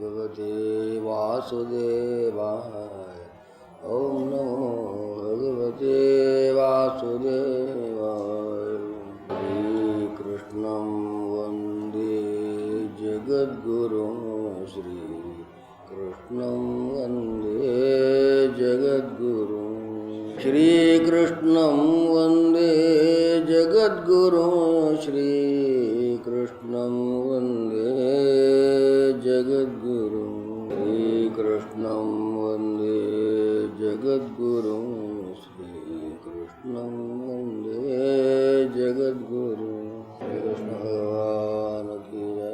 भगवते वासुदेवाय। ॐ नमो भगवते वासुदेवाय। श्रीकृष्णं वन्दे जगद्गुरुं श्रीकृष्णं वन्दे जगद्गुरुं। श्रीकृष्णं वन्दे जगद्गुरुं श्रीकृष्णं वन्दे जगद्गुरुं। श्रीकृष्णं वन्दे जगद्गुरुं श्रीकृष्णं वन्दे जगद्गुरुं। श्रीकृष्ण भगवान की जय।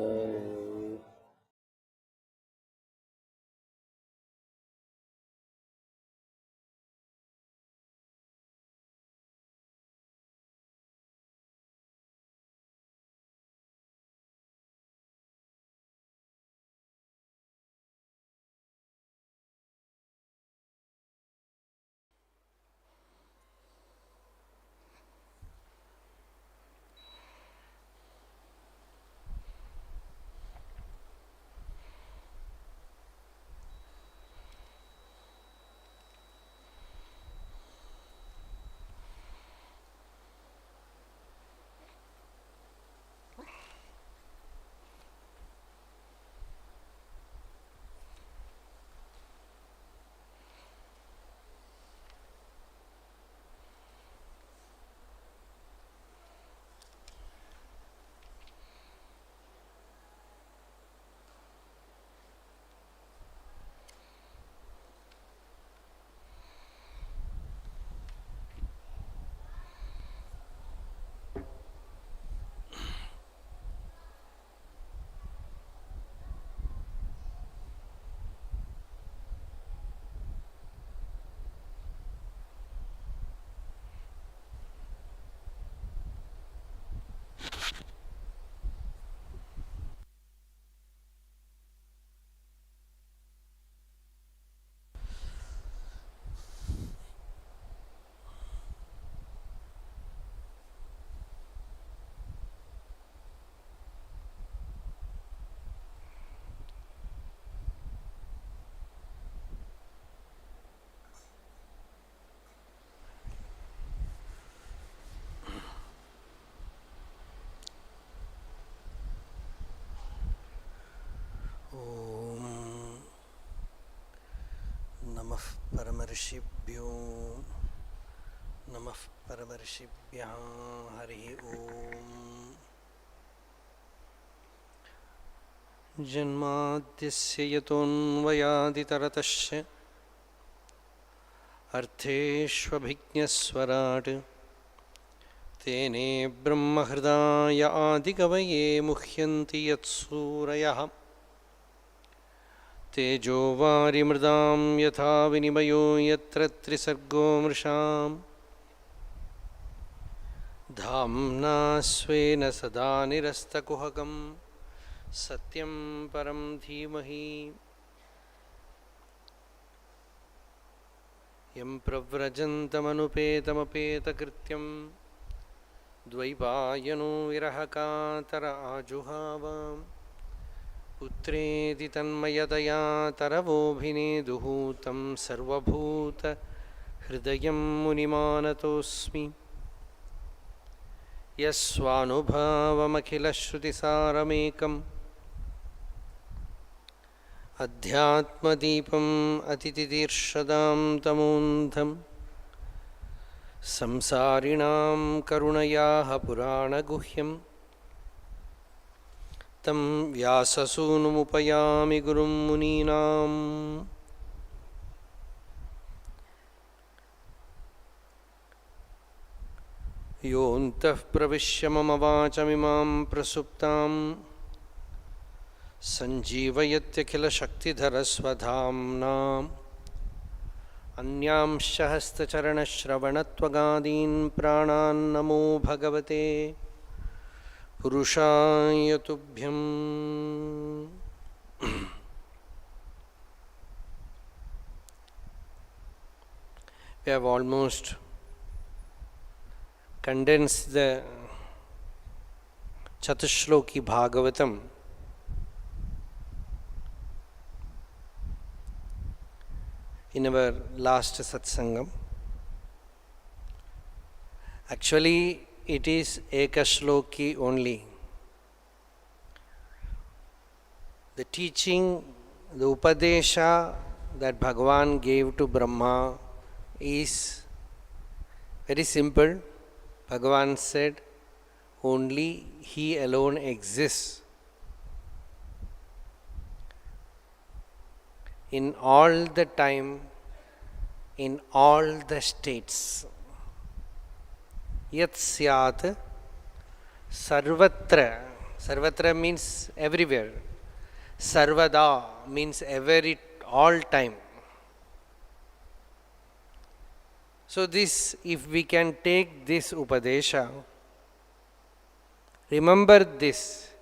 परमर्षिभ्यो नमः परमर्षिभ्यः। हरि ओम। जन्माद्यस्य यतोऽन्वयादितरतश्च अर्थेष्वभिज्ञस्वराट् तेने ब्रह्महृदाय आदिकवये मुह्यन्ति यत्सूरयः। तेजो वारिमृदां यथा विनिमयो यत्र त्रिसर्गो मृषां धाम्ना स्वेन सदा निरस्तकुहकं सत्यं परं धीमहि। यं प्रव्रजन्तमनुपेतमपेतकृत्यं द्वैपायनो विरहकातर आजुहाव। पुत्रेति तन्मयतया तरवोऽभिनेदुः तं सर्वभूतहृदयं मुनिमानतोऽस्मि। यस्वानुभावमखिलश्रुतिसारमेकम् अध्यात्मदीपम् अतितितीर्षदां तमोन्धं संसारिणां करुणयाः पुराणगुह्यं तं व्याससूनुमुपयामि गुरुं मुनीनाम्। योऽन्तः प्रविश्य मम वाचमिमां प्रसुप्तां सञ्जीवयत्यखिलशक्तिधरस्वधाम्नाम्। अन्यांश्च हस्तचरणश्रवणत्वगादीन् प्राणान्नमो भगवते पुरुषाय तुभ्यम्। We have almost condensed the Chatushloki Bhagavatam in our last satsangam. Actually, it is Ekashloki only. The teaching, the Upadesha that Bhagavan gave to Brahma is very simple. Bhagavan said, only He alone exists. In all the time, in all the states. Yat syat sarvatra. Sarvatra means everywhere. Sarvada means every, all time. So this, if we can take this Upadesha, remember this,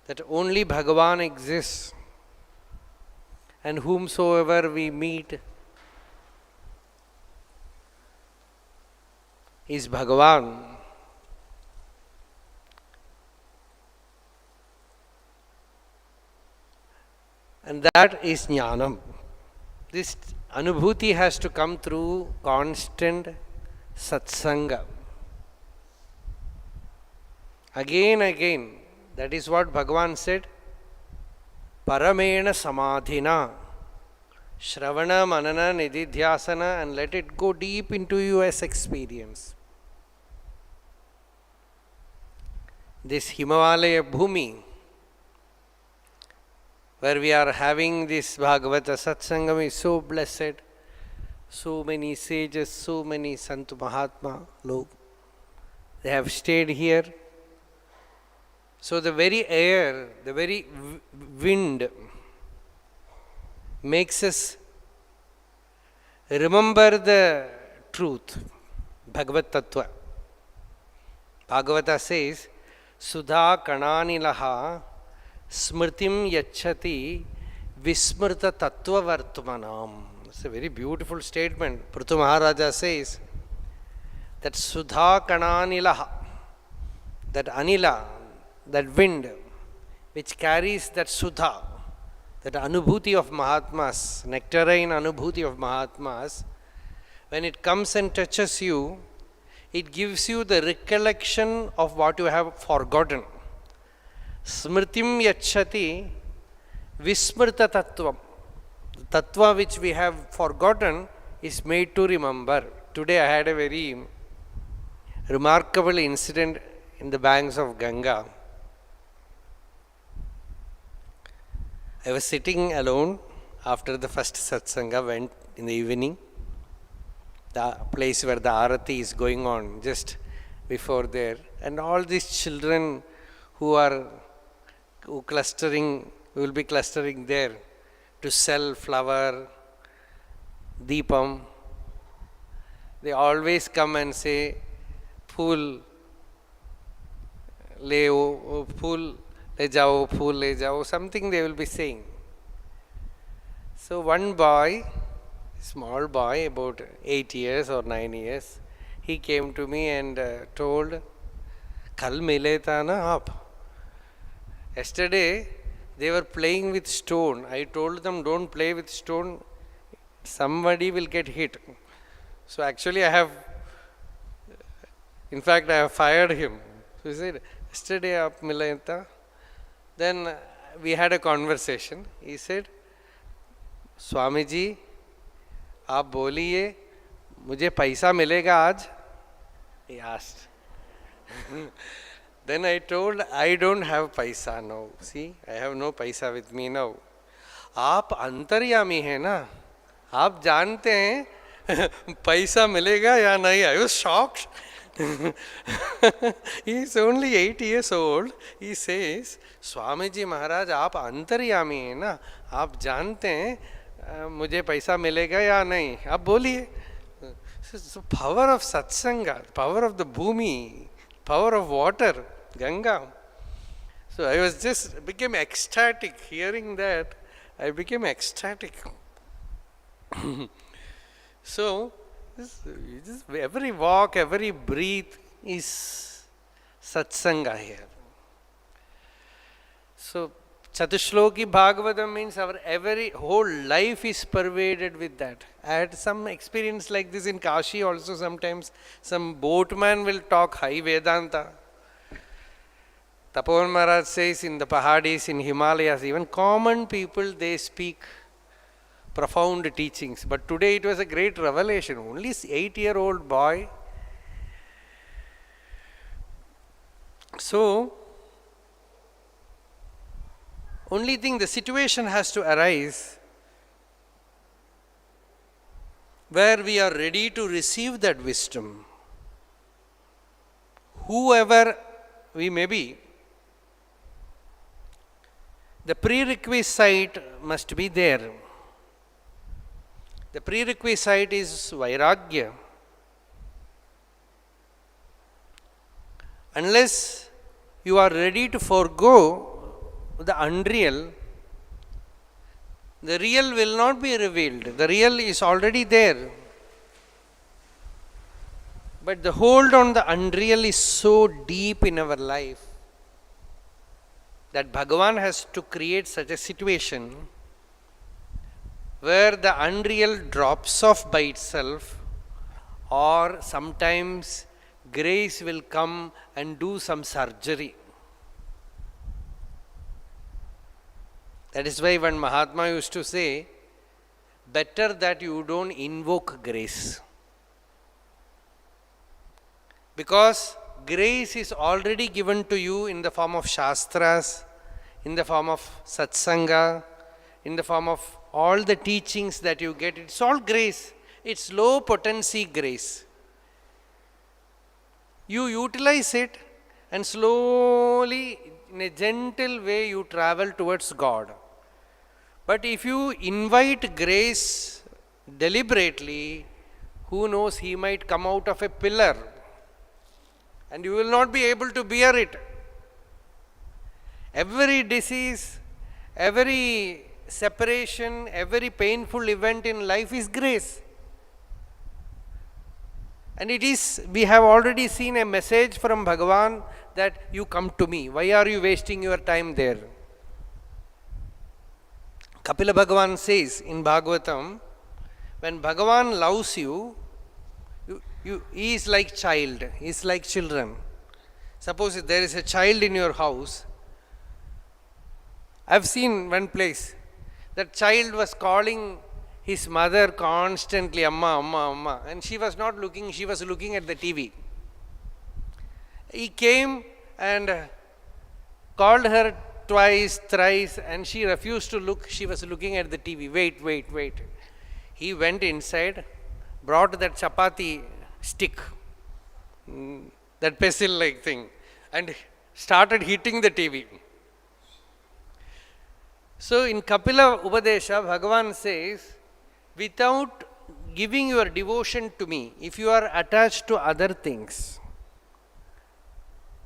that only Bhagavan exists, and whomsoever we meet is Bhagavan. And that is Jnanam. This Anubhuti has to come through constant satsanga. Again. That is what Bhagavan said. Paramena samadhina. Shravana, manana, nididhyasana, and let it go deep into you as experience. This Himalaya Bhumi, where we are having this Bhagavata Satsangam, is so blessed. So many sages, so many Sant Mahatma Lok, they have stayed here. So the very air, the very wind makes us remember the truth, Bhagavat Tattva. Bhagavata says, Sudha kananilaha smritim yachati vismrta tattva vartmanam. It's a very beautiful statement. Prithu Maharaja says that Sudha kananilaha, that anila, that wind which carries that Sudha, that Anubhuti of Mahatmas, nectarine Anubhuti of Mahatmas, when it comes and touches you, it gives you the recollection of what you have forgotten. Smritim yachati vismrta tattvam. The tattva which we have forgotten is made to remember. Today I had a very remarkable incident in the banks of Ganga. I was sitting alone after the first satsanga, went in the evening, the place where the arati is going on, just before there, and all these children who will be clustering there to sell flower, deepam, they always come and say, Phool le phool le jao, phool le jao, something they will be saying. So one boy, small boy, about 8 years or 9 years, he came to me and told, Kal mile tha na aap. Yesterday they were playing with stone. I told them, don't play with stone, somebody will get hit. So actually I have fired him. So he said, yesterday aap mile tha. Then we had a conversation. He said, Swami ji, आप बोलिए मुझे पैसा मिलेगा आज? He asked. Then I told, I don't have paisa now. See, I have no paisa with me now. आप अंतर्यामी हैं ना, आप जानते हैं पैसा मिलेगा या नहीं? I was shocked. He is only 8 years old. He says, Swami ji Maharaj, आप अंतर्यामी हैं ना, आप जानते हैं मुझे पैसा मिलेगा या नहीं? आप बोलिए. So power of satsanga, power of the bhumi, power of water, Ganga. So I was became ecstatic hearing that. I became ecstatic. So every walk, every breath is satsanga here. So Chatushloki Bhagavatam means our every whole life is pervaded with that. I had some experience like this in Kashi also sometimes. Some boatman will talk high Vedanta. Tapovan Maharaj says in the Pahadis, in Himalayas, even common people, they speak profound teachings. But today it was a great revelation. Only 8-year-old boy. So, only thing, the situation has to arise where we are ready to receive that wisdom. Whoever we may be, the prerequisite must be there. The prerequisite is Vairagya. Unless you are ready to forego the unreal, the real will not be revealed. The real is already there. But the hold on the unreal is so deep in our life that Bhagavan has to create such a situation where the unreal drops off by itself, or sometimes grace will come and do some surgery. That is why one Mahatma used to say, better that you don't invoke grace. Because grace is already given to you in the form of Shastras, in the form of Satsanga, in the form of all the teachings that you get. It's all grace. It's low potency grace. You utilize it and slowly, in a gentle way, you travel towards God. But if you invite grace deliberately, who knows, he might come out of a pillar and you will not be able to bear it. Every disease, every separation, every painful event in life is grace. And it is, we have already seen a message from Bhagavan that you come to me. Why are you wasting your time there? Kapila Bhagavan says in Bhagavatam, when Bhagavan loves you, he is like child, he is like children. Suppose if there is a child in your house, I have seen one place, that child was calling his mother constantly, Amma, Amma, Amma, and she was not looking, she was looking at the TV. He came and called her twice, thrice, and she refused to look, she was looking at the TV. Wait. He went inside, brought that chapati stick, that pestle-like thing, and started hitting the TV. So in Kapila Upadesha, Bhagavan says, without giving your devotion to me, if you are attached to other things,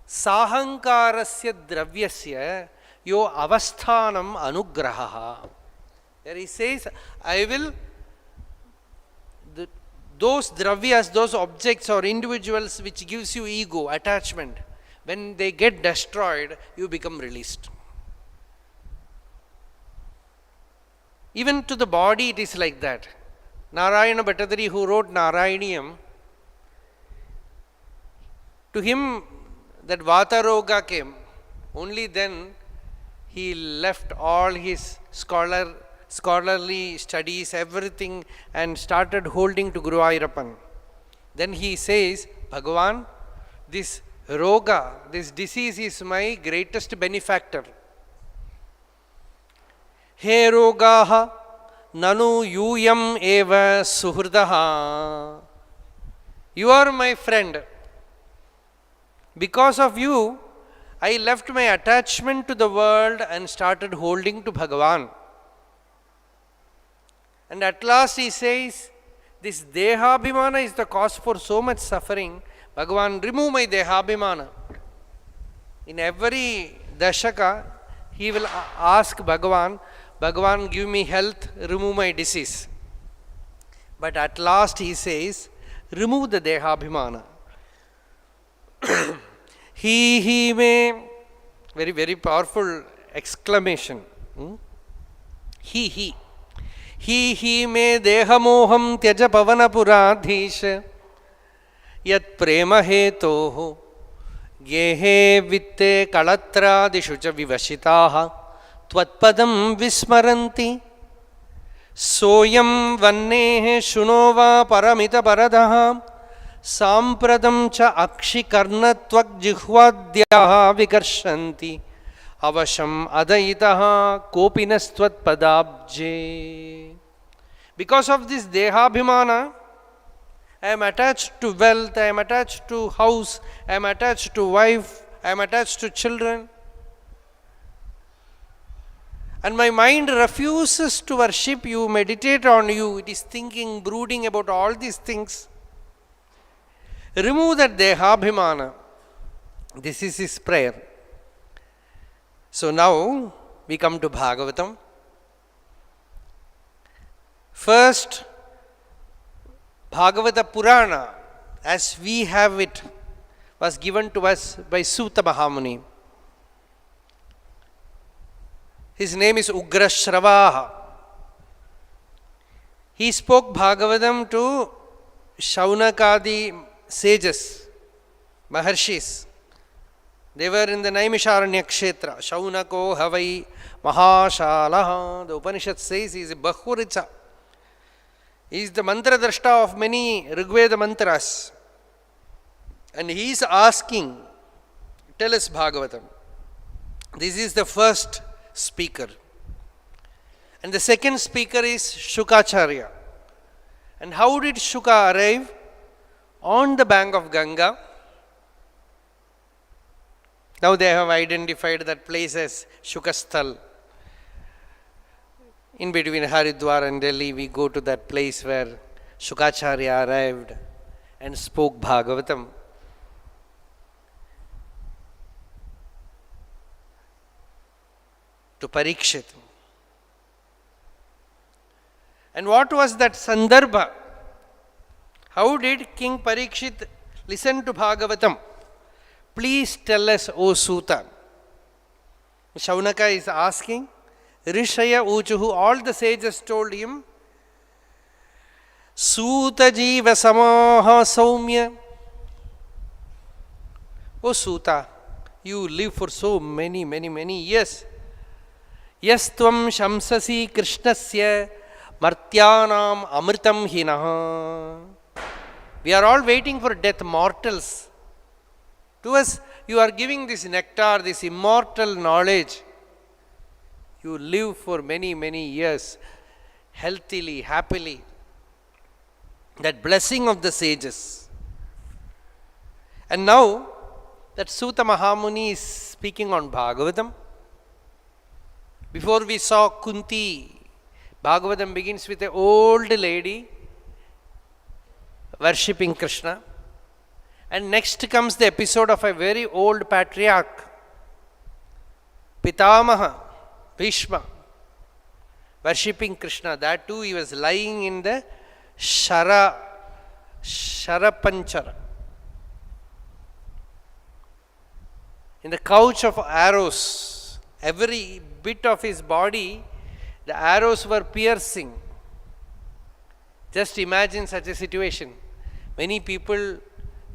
sahankarasya dravyasya yo avasthanam anugraha. There he says, I will, those dravyas, those objects or individuals which gives you ego, attachment, when they get destroyed, you become released. Even to the body it is like that. Narayana Bhattadari, who wrote Narayaniyam, to him that Vata Roga came. Only then he left all his scholarly studies, everything, and started holding to Guru Ayappan. Then he says, Bhagavan, this Roga, this disease is my greatest benefactor. He rogaha nanu yuyam eva suhrdaha. You are my friend. Because of you, I left my attachment to the world and started holding to Bhagavan. And at last he says, this dehabhimana is the cause for so much suffering. Bhagavan, remove my dehabhimana. In every dashaka, he will ask Bhagavan, Bhagavan, give me health, remove my disease. But at last he says, remove the dehabhimana. He may, very, very powerful exclamation. He me dehamoham tyaja pavanapuradhisha yat prema hetoho gehe vitte kalatradishu cha vivashitaha tvatpadam vismaranti soyam vannehe shunova paramita paradaha sampradam cha akshikarnatvak jihvadyaha vikarshanti avasham adaitaha kopinastvat padabje. Because of this dehabhimana, I am attached to wealth, I am attached to house, I am attached to wife, I am attached to children. And my mind refuses to worship you, meditate on you. It is thinking, brooding about all these things. Remove that dehabhimana. This is his prayer. So now we come to Bhagavatam. First, Bhagavata Purana, as we have it, was given to us by Suta Mahamuni. His name is Ugrashravaha. He spoke Bhagavatam to Shaunakadi sages, Maharshis. They were in the Naimisharanya Kshetra. Shaunako Havai Mahashalaha. The Upanishad says he is a Bahuricha. He is the mantra drashta of many Rigveda mantras. And he is asking, tell us Bhagavatam. This is the first speaker. And the second speaker is Shukacharya. And how did Shuka arrive? On the bank of Ganga. Now they have identified that place as Shukasthal. In between Haridwar and Delhi, we go to that place where Shukacharya arrived and spoke Bhagavatam. To Parikshit. And what was that Sandarbha? How did King Parikshit listen to Bhagavatam? Please tell us, O Suta. Shaunaka is asking. Rishaya Uchuhu, all the sages told him, Suta Jiva Samaha Saumya. O Suta, you live for so many years. Yes Tvam Shamsasi Krishnasya Martyanam Amritam Hinaha. We are all waiting for death, mortals. To us, you are giving this nectar, this immortal knowledge. You live for many years, healthily, happily. That blessing of the sages. And now, that Suta Mahamuni is speaking on Bhagavatam. Before we saw Kunti, Bhagavatam begins with an old lady worshipping Krishna. And next comes the episode of a very old patriarch, Pitamaha, Bhishma, worshipping Krishna. That too, he was lying in the Sharapanchara, in the couch of arrows. Every bit of his body, the arrows were piercing. Just imagine such a situation. Many people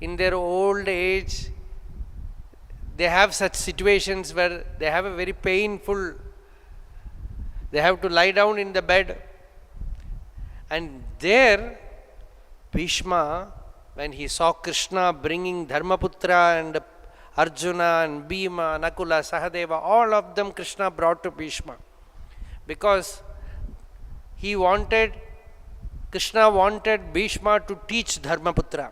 in their old age, they have such situations where they have a very painful, they have to lie down in the bed. And there, Bhishma, when he saw Krishna bringing Dharmaputra and Arjuna and Bhima, Nakula, Sahadeva, all of them Krishna brought to Bhishma. Because Krishna wanted Bhishma to teach Dharmaputra.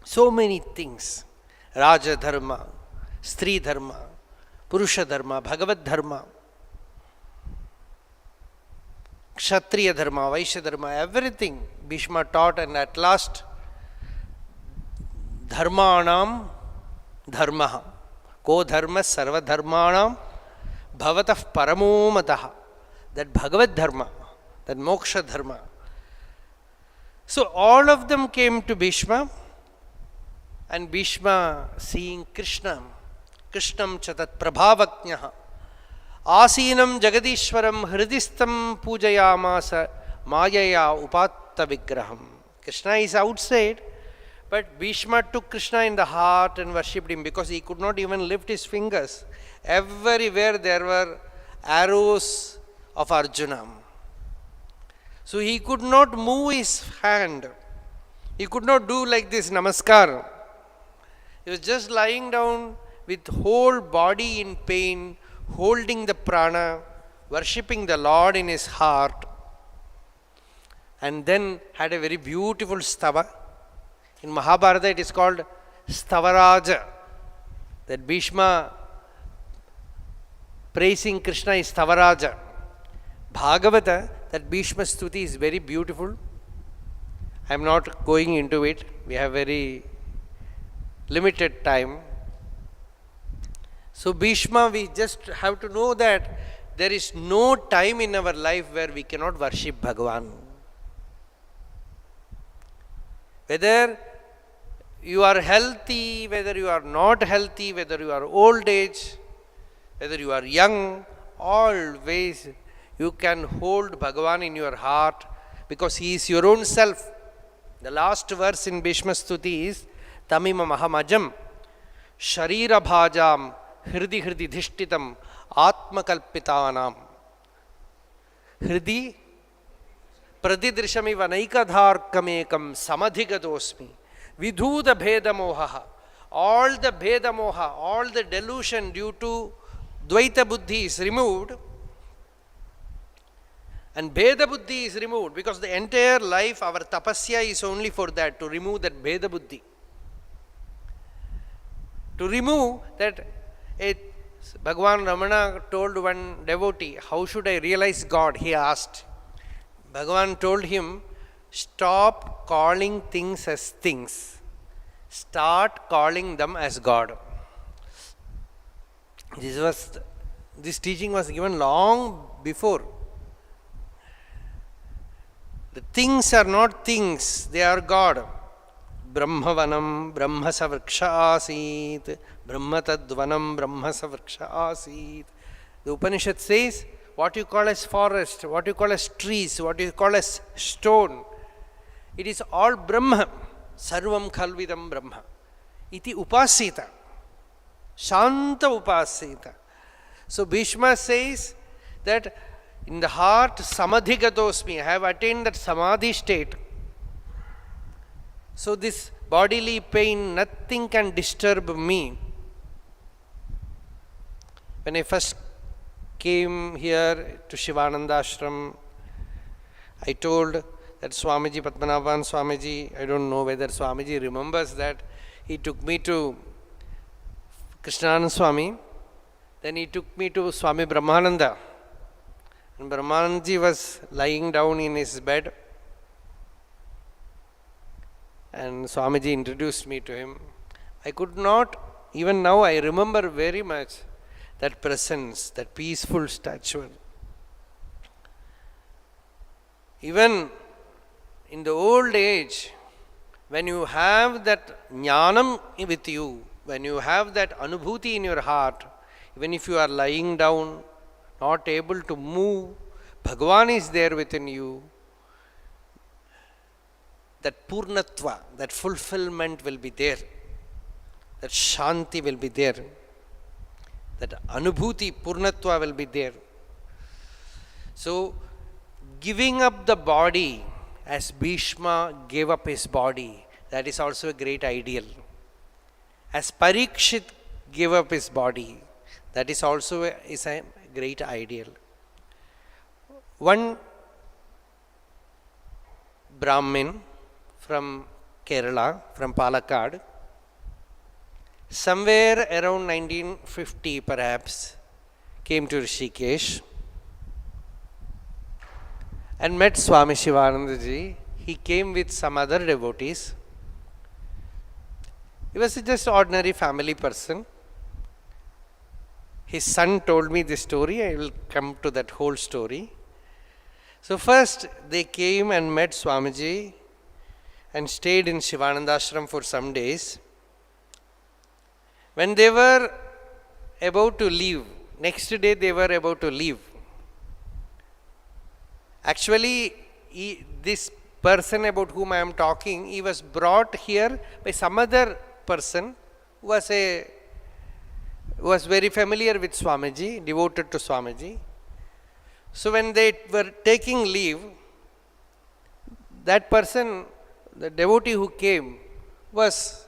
So many things. Raja Dharma, Stri Dharma, Purusha Dharma, Bhagavat Dharma, Kshatriya Dharma, Vaishya Dharma, everything Bhishma taught, and at last Dharmanam Dharmaha. Ko Dharma Sarva Dharmanam Bhavatah Paramo Mataha. That Bhagavat Dharma, that Moksha Dharma. So all of them came to Bhishma, and Bhishma, seeing Krishna Krishnam chatat prabhavaknyaha Asinam Jagadishwaram Hridistam Pujayamasa Mayaya Upatta Vigraham. Krishna is outside, but Bhishma took Krishna in the heart and worshipped him because he could not even lift his fingers. Everywhere there were arrows of Arjuna. So he could not move his hand. He could not do like this, namaskar. He was just lying down with whole body in pain, holding the prana, worshipping the Lord in his heart, and then had a very beautiful stava. In Mahabharata it is called Stavaraja. That Bhishma praising Krishna is Stavaraja. Bhagavata, that Bhishma Stuti is very beautiful. I am not going into it. We have very limited time. So Bhishma, we just have to know that there is no time in our life where we cannot worship Bhagavan. Whether you are healthy, whether you are not healthy, whether you are old age, whether you are young, always you can hold Bhagavan in your heart because he is your own self. The last verse in Bhishma Stuti is Tamima Mahamajam Sharira Bhajam Hridi Hridi Dhishtitam Atmakalpitanam Hridi Pradidrishami Vanaikadharkamekam Samadhigadosmi Vidhuda Bheda Moha. All the Bheda Moha, all the delusion due to Dvaita Buddhi is removed. And Bheda Buddhi is removed because the entire life, our tapasya is only for that, to remove that Bheda Buddhi. To remove that, Bhagavan Ramana told one devotee, how should I realize God? He asked. Bhagavan told him, stop calling things as things. Start calling them as God. This teaching was given long before. The things are not things, they are God. Brahmavanam Brahmasa Vriksha Asit, Brahmatadvanam Brahmasa Vriksha Asit. The Upanishad says, what you call as forest, what you call as trees, what you call as stone, it is all Brahma. Sarvam Khalvidam Brahma. Iti Upasita. Shanta Upasita. So Bhishma says that in the heart, samadhigatosmi, I have attained that samadhi state. So this bodily pain, nothing can disturb me. When I first came here to Shivananda Ashram, I told that Swamiji, Padmanabhan Swamiji, I don't know whether Swamiji remembers that, he took me to Krishnanand Swami, then he took me to Swami Brahmananda. And Brahmananji was lying down in his bed, and Swamiji introduced me to him. I could not, even now I remember very much that presence, that peaceful stature. Even in the old age, when you have that jnanam with you, when you have that anubhuti in your heart, even if you are lying down, not able to move, Bhagavan is there within you. That purnatva, that fulfillment will be there. That shanti will be there. That anubhuti, purnatva will be there. So, giving up the body as Bhishma gave up his body, that is also a great ideal. As Parikshit gave up his body, that is also a great ideal. One Brahmin from Kerala, from Palakkad, somewhere around 1950 perhaps, came to Rishikesh and met Swami Shivanandaji. He came with some other devotees. He was just ordinary family person. His son told me this story. I will come to that whole story. So first they came and met Swamiji and stayed in Shivananda Ashram for some days. When they were about to leave. Next day they were about to leave. Actually, this person about whom I am talking, he was brought here by some other person who was very familiar with Swamiji, devoted to Swamiji. So when they were taking leave, that person, the devotee who came, was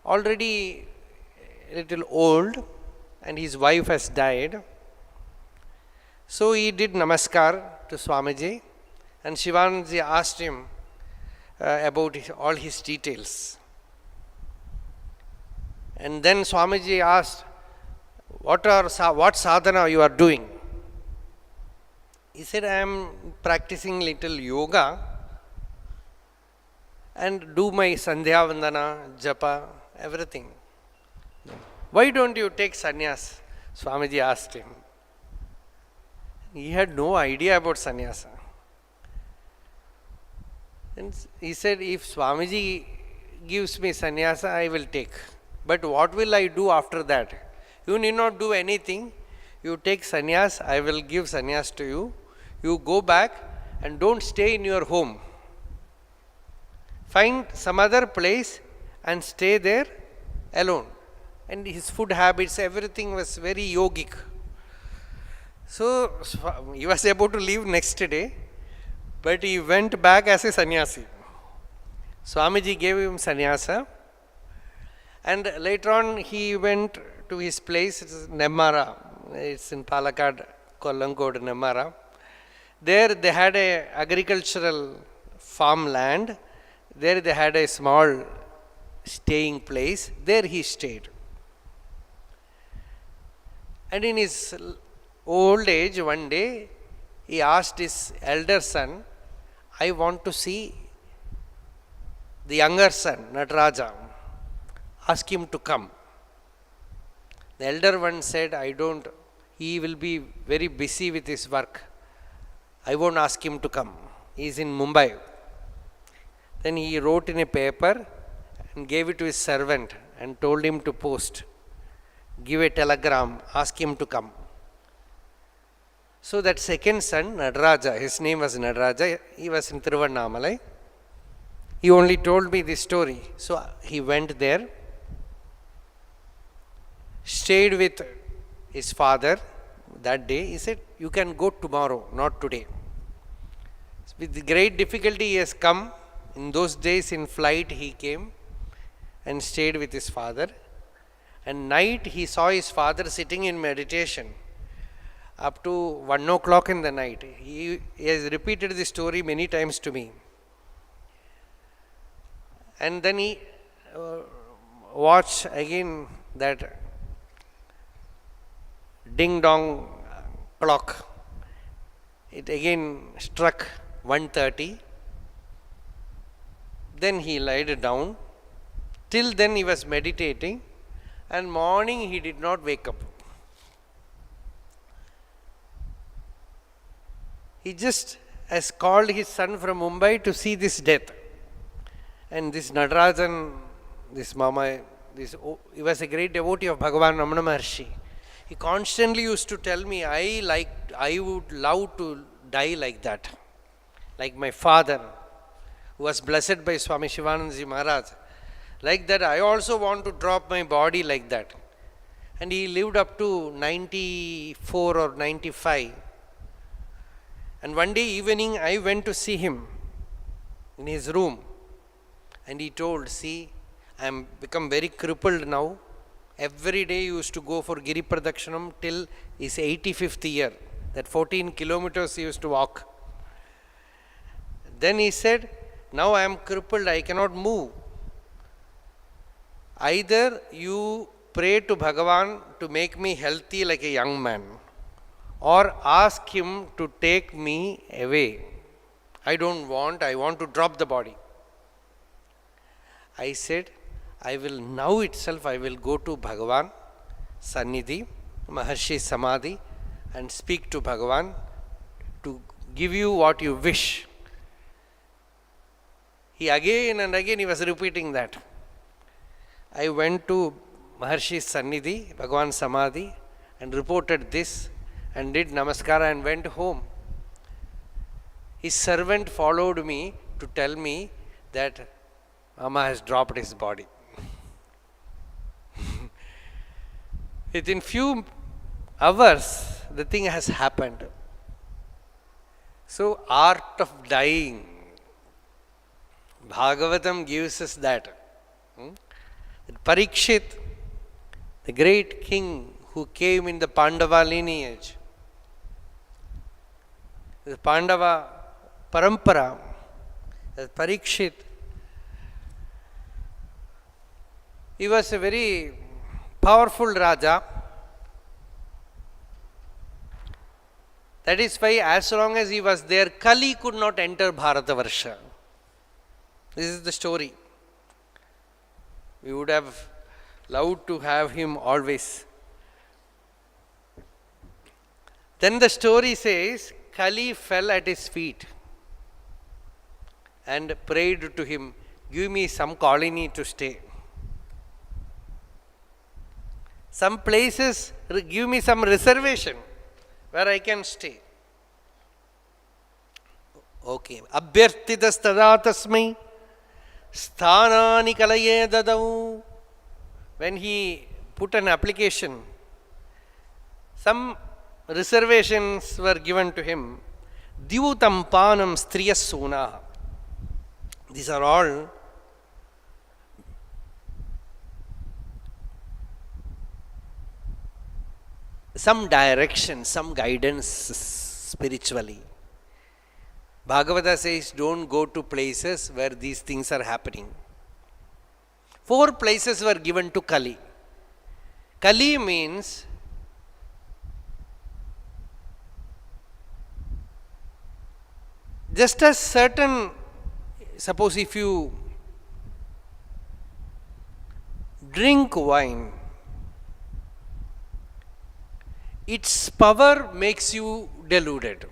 already a little old and his wife has died. So he did namaskar to Swamiji, and Shivanandaji asked him about all his details. And then Swamiji asked, what sadhana you are doing? He said, I am practicing little yoga and do my sandhya vandana, japa, everything. Why don't you take sannyas? Swamiji asked him. He had no idea about sannyasa. And he said, if Swamiji gives me sannyasa, I will take. But what will I do after that? You need not do anything. You take sannyas, I will give sannyas to you. You go back and don't stay in your home. Find some other place and stay there alone. And his food habits, everything was very yogic. So he was able to leave next day, but he went back as a sannyasi. Swamiji gave him sannyasa, and later on he went to his place, it is Nemmara, it's in Palakkad, Kollankod, Nemmara. There they had a agricultural farmland, there they had a small staying place, there he stayed. And in his old age, one day, he asked his elder son, I want to see the younger son, Nataraja. Ask him to come. The elder one said, he will be very busy with his work. I won't ask him to come. He is in Mumbai. Then he wrote in a paper and gave it to his servant and told him to post. Give a telegram, ask him to come. So that second son, Nataraja, his name was Nataraja, he was in Tiruvannamalai. He only told me this story. So he went there, stayed with his father that day. He said, you can go tomorrow, not today. With great difficulty he has come. In those days in flight he came and stayed with his father. And night he saw his father sitting in meditation up to 1 o'clock in the night. He has repeated this story many times to me. And then he watched again that ding dong clock. It again struck 1:30. Then he lied down. Till then he was meditating, and morning he did not wake up. He just has called his son from Mumbai to see this death. And this Natarajan, this Mama, he was a great devotee of Bhagavan Ramana Maharshi. He constantly used to tell me, I would love to die like that. Like my father, who was blessed by Swami Shivanandaji Maharaj. Like that, I also want to drop my body like that. And he lived up to 94 or 95. And one day evening, I went to see him in his room. And he told, see, I am become very crippled now. Every day he used to go for Giri Pradakshanam till his 85th year. That 14 kilometers he used to walk. Then he said, now I am crippled, I cannot move. Either you pray to Bhagavan to make me healthy like a young man, or ask him to take me away. I don't want, I want to drop the body. I said, I will now itself, I will go to Bhagavan, Sannidhi, Maharshi Samadhi, and speak to Bhagavan to give you what you wish. He again and again he was repeating that. I went to Maharshi's Sannidhi, Bhagavan Samadhi, and reported this and did namaskara and went home. His servant followed me to tell me that Mama has dropped his body. Within few hours, the thing has happened. So, art of dying. Bhagavatam gives us that. Parikshit, the great king who came in the Pandava lineage, the Pandava parampara, Parikshit, he was a very powerful Raja. That is why as long as he was there, Kali could not enter Bharatavarsha. This is the story. We would have loved to have him always. Then the story says, Kali fell at his feet and prayed to him, give me some colony to stay. Some places, give me some reservation where I can stay. Okay. Abhyartitas tada tasmai sthanani kalaye dadau. When he put an application, some reservations were given to him. Divutam panam striyas suna. These are all some direction, some guidance spiritually. Bhagavata says, don't go to places where these things are happening. 4 places were given to Kali. Kali means just as certain, suppose if you drink wine, its power makes you deluded.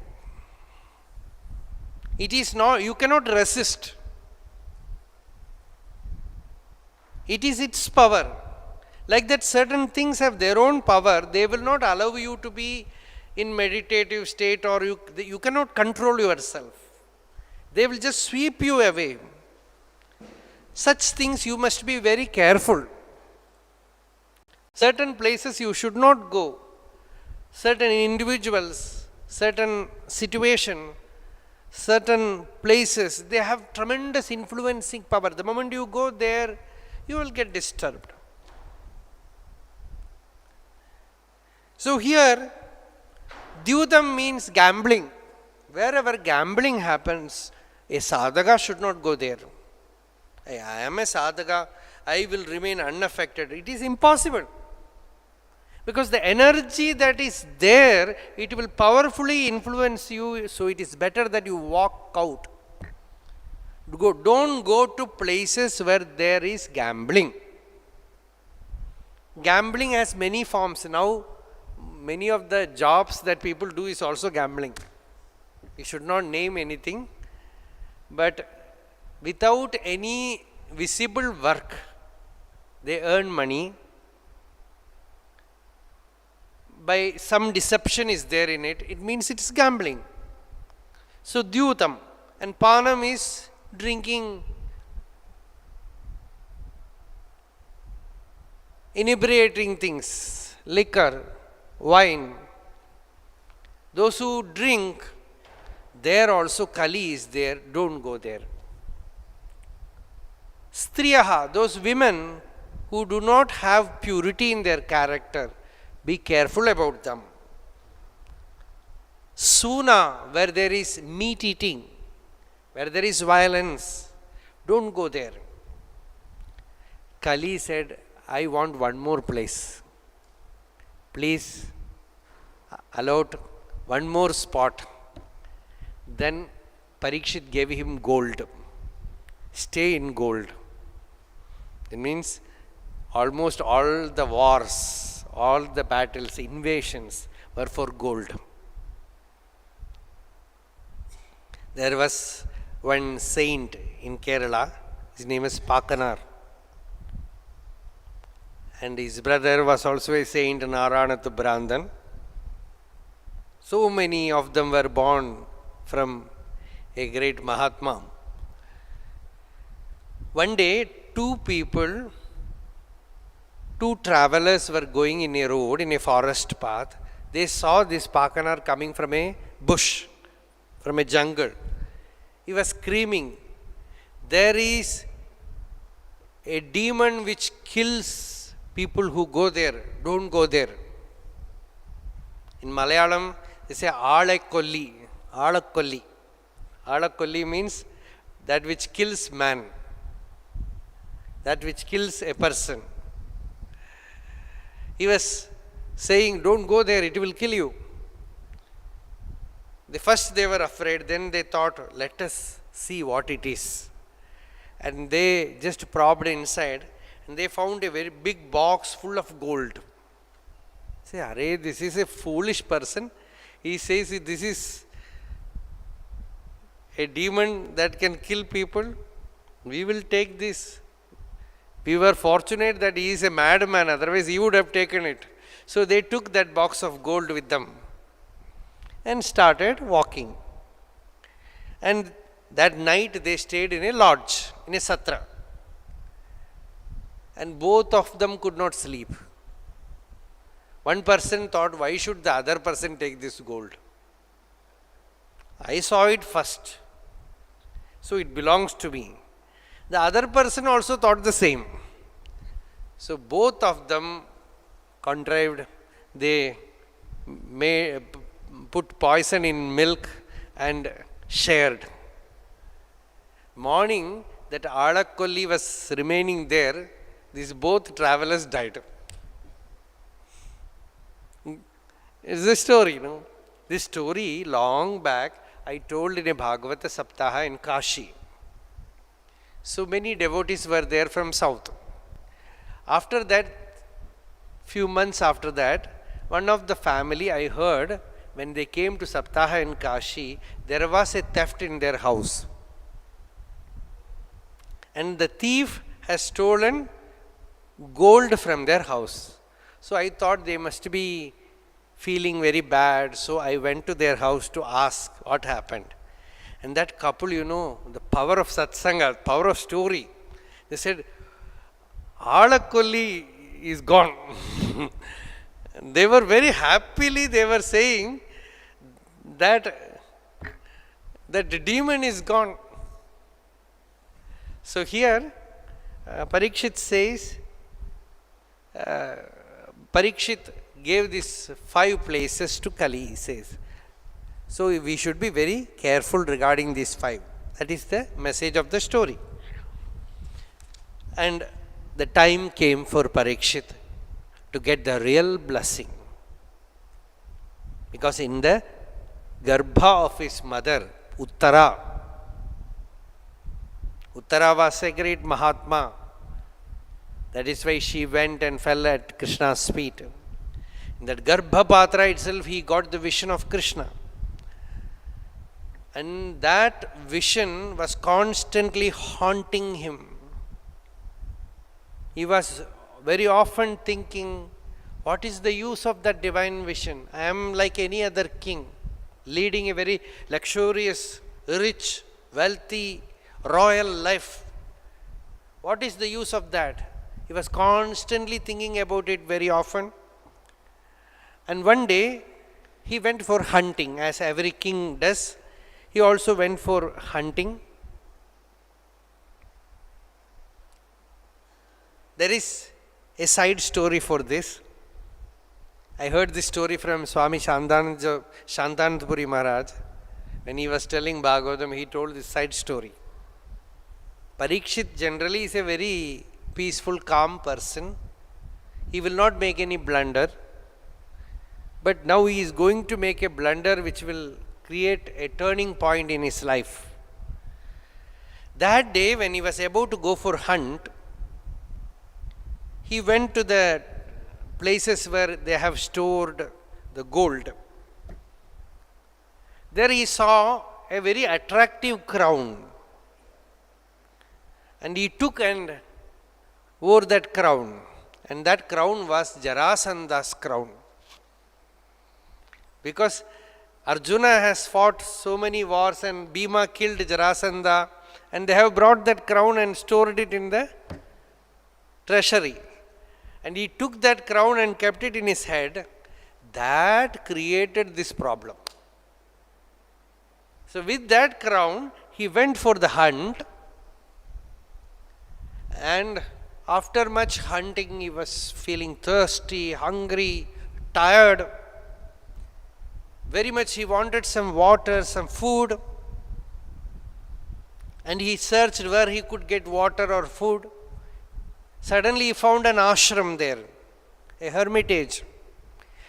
It is not, you cannot resist. It is its power. Like that, certain things have their own power. They will not allow you to be in meditative state, or you cannot control yourself. They will just sweep you away. Such things you must be very careful. Certain places you should not go. Certain individuals, certain situation, certain places, they have tremendous influencing power. The moment you go there, you will get disturbed. So here, Dyutam means gambling. Wherever gambling happens, a sadhaka should not go there. I am a sadhaka, I will remain unaffected. It is impossible. Because the energy that is there, it will powerfully influence you, so it is better that you walk out. Don't go to places where there is gambling. Gambling has many forms. Now, many of the jobs that people do is also gambling. We should not name anything, but without any visible work, they earn money. By some deception is there in it, it means it is gambling. So Dyutam, and Panam is drinking inebriating things, liquor, wine. Those who drink, there also Kali is there, don't go there. Striyaha, those women who do not have purity in their character, be careful about them. Suna, where there is meat eating, where there is violence, don't go there. Kali said, I want one more place. Please allot one more spot. Then Parikshit gave him gold. Stay in gold. It means almost all the wars, all the battles, invasions were for gold. There was one saint in Kerala, his name is Pakanar. And his brother was also a saint, Naranath Brandan. So many of them were born from a great Mahatma. One day, two travelers were going in a road, in a forest path. They saw this Pakanar coming from a bush, from a jungle. He was screaming, "There is a demon which kills people who go there. Don't go there." In Malayalam, they say Alakolli. Alakolli. Alakolli means that which kills man, that which kills a person. He was saying, "Don't go there, it will kill you." First they were afraid, then they thought, "Let us see what it is." And they just probed inside, and they found a very big box full of gold. Say, "Arey, this is a foolish person." He says, "This is a demon that can kill people. We will take this." We were fortunate that he is a madman, otherwise he would have taken it. So they took that box of gold with them and started walking. And that night they stayed in a lodge, in a satra. And both of them could not sleep. One person thought, "Why should the other person take this gold? I saw it first, so it belongs to me." The other person also thought the same. So both of them contrived, they put poison in milk and shared. Morning, that Alakolli was remaining there, these both travelers died. It's a story, no? This story, long back, I told in a Bhagavat Saptaha in Kashi. So many devotees were there from south. After that, few months after that, one of the family, I heard, when they came to Saptaha in Kashi, there was a theft in their house. And the thief has stolen gold from their house. So I thought they must be feeling very bad. So I went to their house to ask what happened. And that couple, the power of satsanga, power of story. They said, "Alakolli is gone." They were very happily, they were saying that the demon is gone. So here, Parikshit says, Parikshit gave these 5 places to Kali, he says. So we should be very careful regarding these 5. That is the message of the story. And the time came for Parikshit to get the real blessing. Because in the Garbha of his mother, Uttara was a great Mahatma. That is why she went and fell at Krishna's feet. In that Garbha Patra itself, he got the vision of Krishna. And that vision was constantly haunting him. He was very often thinking, what is the use of that divine vision? I am like any other king, leading a very luxurious, rich, wealthy, royal life. What is the use of that? He was constantly thinking about it very often. And one day, he went for hunting, as every king does. He also went for hunting. There is a side story for this. I heard this story from Swami Shantanandpuri Maharaj. When he was telling Bhagavatam, he told this side story. Parikshit generally is a very peaceful, calm person. He will not make any blunder. But now he is going to make a blunder which will create a turning point in his life. That day, when he was about to go for hunt, he went to the places where they have stored the gold. There he saw a very attractive crown. And he took and wore that crown. And that crown was Jarasandha's crown. Because Arjuna has fought so many wars and Bhima killed Jarasandha, and they have brought that crown and stored it in the treasury. And he took that crown and kept it in his head. That created this problem. So with that crown, he went for the hunt, and after much hunting, he was feeling thirsty, hungry, tired. Very much he wanted some water, some food. And he searched where he could get water or food. Suddenly he found an ashram there, a hermitage.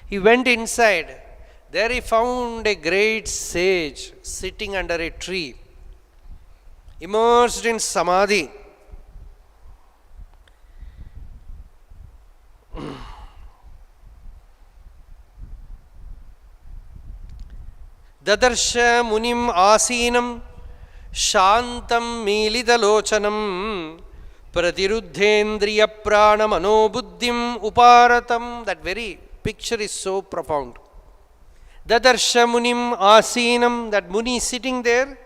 He went inside. There he found a great sage sitting under a tree, immersed in samadhi. Dadarsha munim asinam shantam milidalochanam pratiruddhendriya prana manobuddhim uparatam. That very picture is so profound. Dadarsha munim asinam, that Muni sitting there.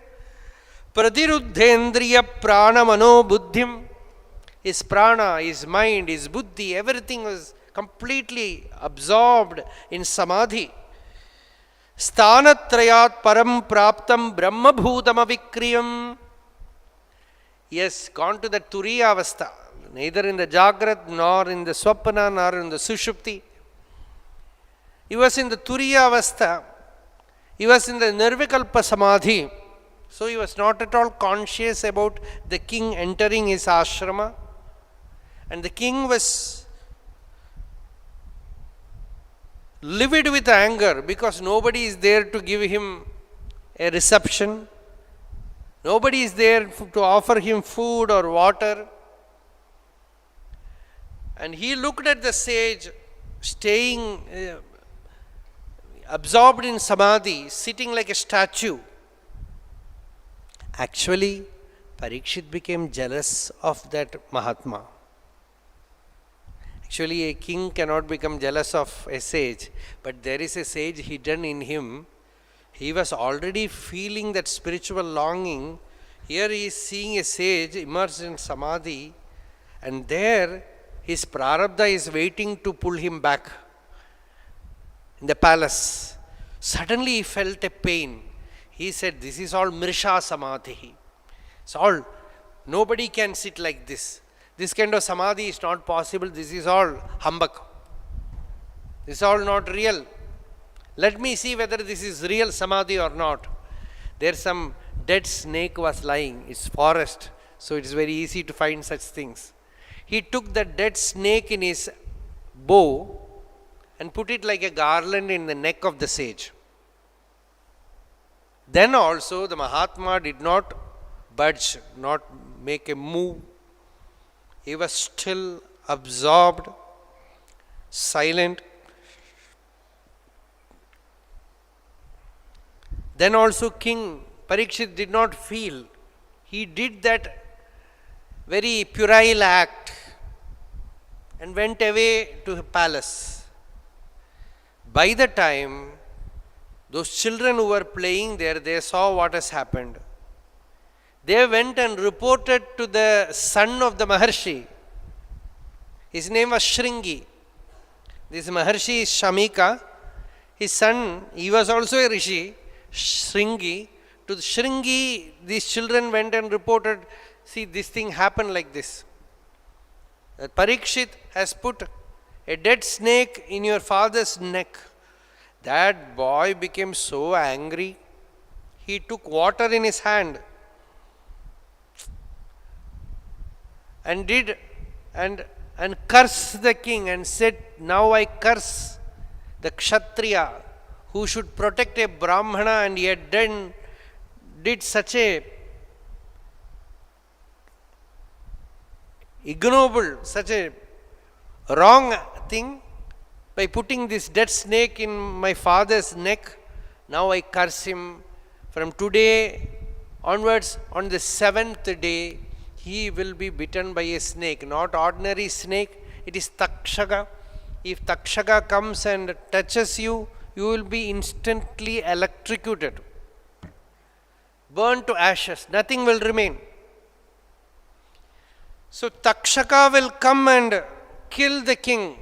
Pratiruddhendriya prana manobuddhim. His prana, his mind, his buddhi, everything was completely absorbed in samadhi. Sthanatrayat param praptam brahma bhutam avikriyam. He has gone to the Turiya avastha, neither in the Jagrat, nor in the Swapana, nor in the Sushupti. He was in the Turiya avastha. He was in the Nirvikalpa Samadhi. So he was not at all conscious about the king entering his ashrama. And the king was livid with anger because nobody is there to give him a reception. Nobody is there to offer him food or water. And he looked at the sage staying absorbed in samadhi, sitting like a statue. Actually, Parikshit became jealous of that Mahatma. Actually, a king cannot become jealous of a sage, but there is a sage hidden in him. He was already feeling that spiritual longing. Here he is seeing a sage immersed in samadhi, and there his prarabdha is waiting to pull him back in the palace. Suddenly he felt a pain. He said, "This is all Mirsha Samadhi. It's all, nobody can sit like this. This kind of samadhi is not possible. This is all humbug. This is all not real. Let me see whether this is real samadhi or not." There some dead snake was lying. It's forest, so it is very easy to find such things. He took the dead snake in his bow and put it like a garland in the neck of the sage. Then also the Mahatma did not budge, not make a move. He was still, absorbed, silent. Then also King Parikshit did not feel. He did that very puerile act and went away to the palace. By the time those children who were playing there, they saw what has happened. They went and reported to the son of the Maharshi. His name was Shringi. This Maharshi is Shamika. His son, he was also a Rishi, Shringi. To Shringi, these children went and reported, "See, this thing happened like this. Parikshit has put a dead snake in your father's neck." That boy became so angry. He took water in his hand and cursed the king and said, "Now I curse the Kshatriya who should protect a Brahmana, and yet then did such a ignoble, such a wrong thing by putting this dead snake in my father's neck. Now I curse him. From today onwards, on the 7th day, he will be bitten by a snake, not ordinary snake. It is Takshaka. If Takshaka comes and touches you, you will be instantly electrocuted, burned to ashes, nothing will remain. So Takshaka will come and kill the king.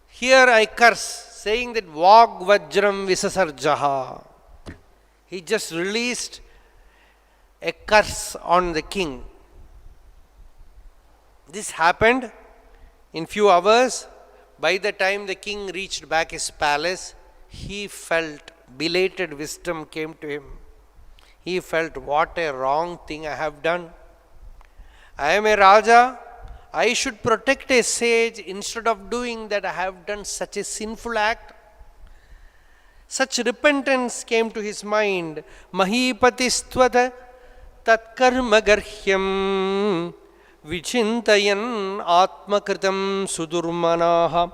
Here I curse, saying that Vag Vajram Visasarjaha. He just released a curse on the king. This happened in few hours. By the time the king reached back his palace, he felt belated wisdom came to him. He felt, what a wrong thing I have done. I am a Raja. I should protect a sage. Instead of doing that, I have done such a sinful act. Such repentance came to his mind. Mahipatistvata tatkarma garhyam vichintayan atmakritam sudurmanaha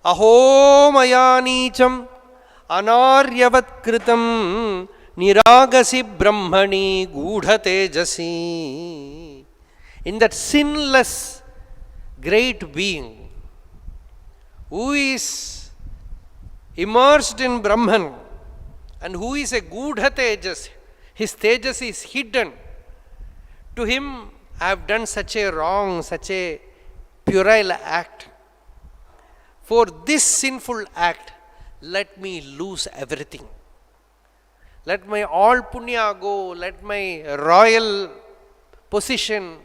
aho maya nicham anaryavat kritam niragasi brahmani gudha tejasi. In that sinless great being who is immersed in Brahman and who is a Gudha Tejas, his Tejas is hidden. To him, I have done such a wrong, such a puerile act. For this sinful act, let me lose everything. Let my all punya go, let my royal position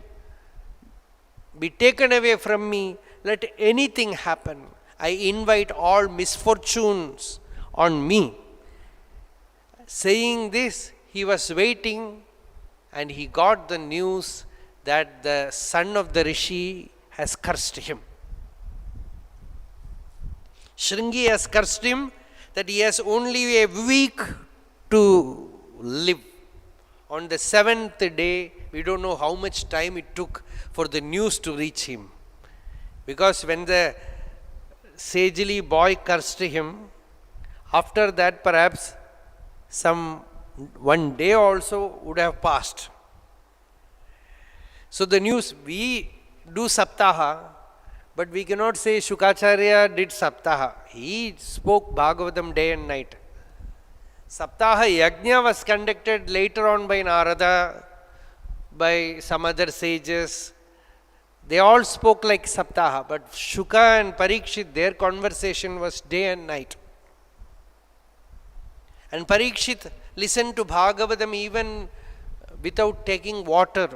be taken away from me, let anything happen. I invite all misfortunes on me. Saying this, he was waiting and he got the news that the son of the Rishi has cursed him. Shringi has cursed him that he has only a week to live. On the 7th day, we don't know how much time it took for the news to reach him. Because when the sagely boy cursed him, after that perhaps one day also would have passed. So the news, we do Saptaha, but we cannot say Shukacharya did Saptaha. He spoke Bhagavatam day and night. Saptaha Yajna was conducted later on by Narada, by some other sages. They all spoke like Saptaha, but Shuka and Parikshit, their conversation was day and night. And Parikshit listened to Bhagavatam even without taking water,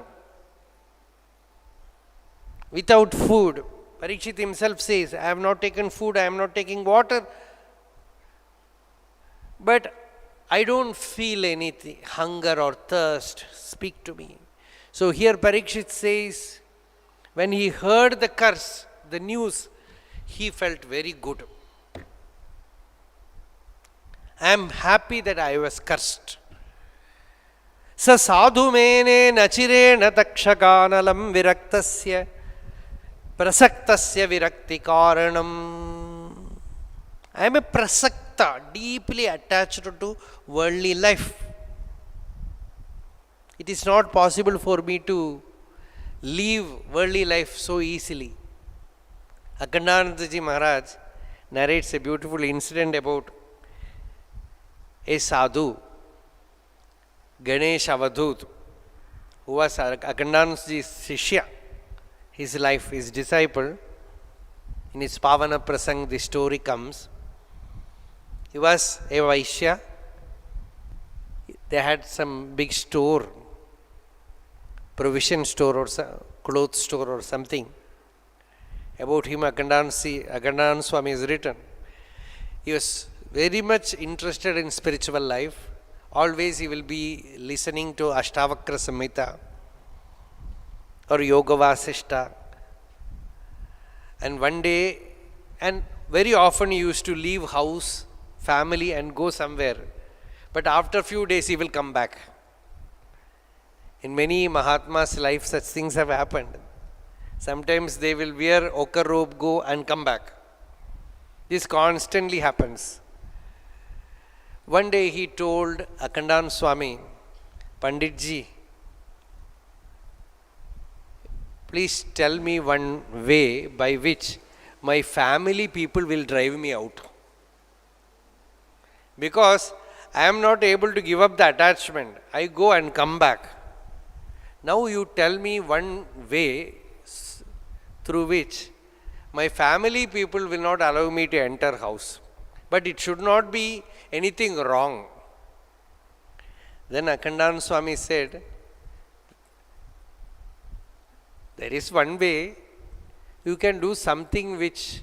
without food. Parikshit himself says, I have not taken food, I am not taking water, but I don't feel anything, hunger or thirst, speak to me. So here Parikshit says, when he heard the curse, the news, he felt very good. I am happy that I was cursed. Sa sadhu mene nachirena takshakanalam viraktasya prasaktasya virakti karanam. I am a prasakta, deeply attached to worldly life. It is not possible for me to leave worldly life so easily. Akhandanandaji Maharaj narrates a beautiful incident about a sadhu, Ganesh Avadhut, who was Akhandanandaji's Shishya, his life, his disciple. In his Pavana Prasang, the story comes. He was a Vaishya. They had some big store, provision store or clothes store or something. About him, Akhandananda Swami is written. He was very much interested in spiritual life. Always he will be listening to Ashtavakra Samhita or Yoga Vasishta. And one day, and very often he used to leave house, family and go somewhere. But after few days he will come back. In many Mahatmas' life such things have happened. Sometimes they will wear ochre robe, go and come back. This constantly happens. One day he told Akhandananda Swami, Panditji, please tell me one way by which my family people will drive me out. Because I am not able to give up the attachment. I go and come back. Now you tell me one way through which my family people will not allow me to enter house. But it should not be anything wrong. Then Akhandan Swami said, there is one way, you can do something which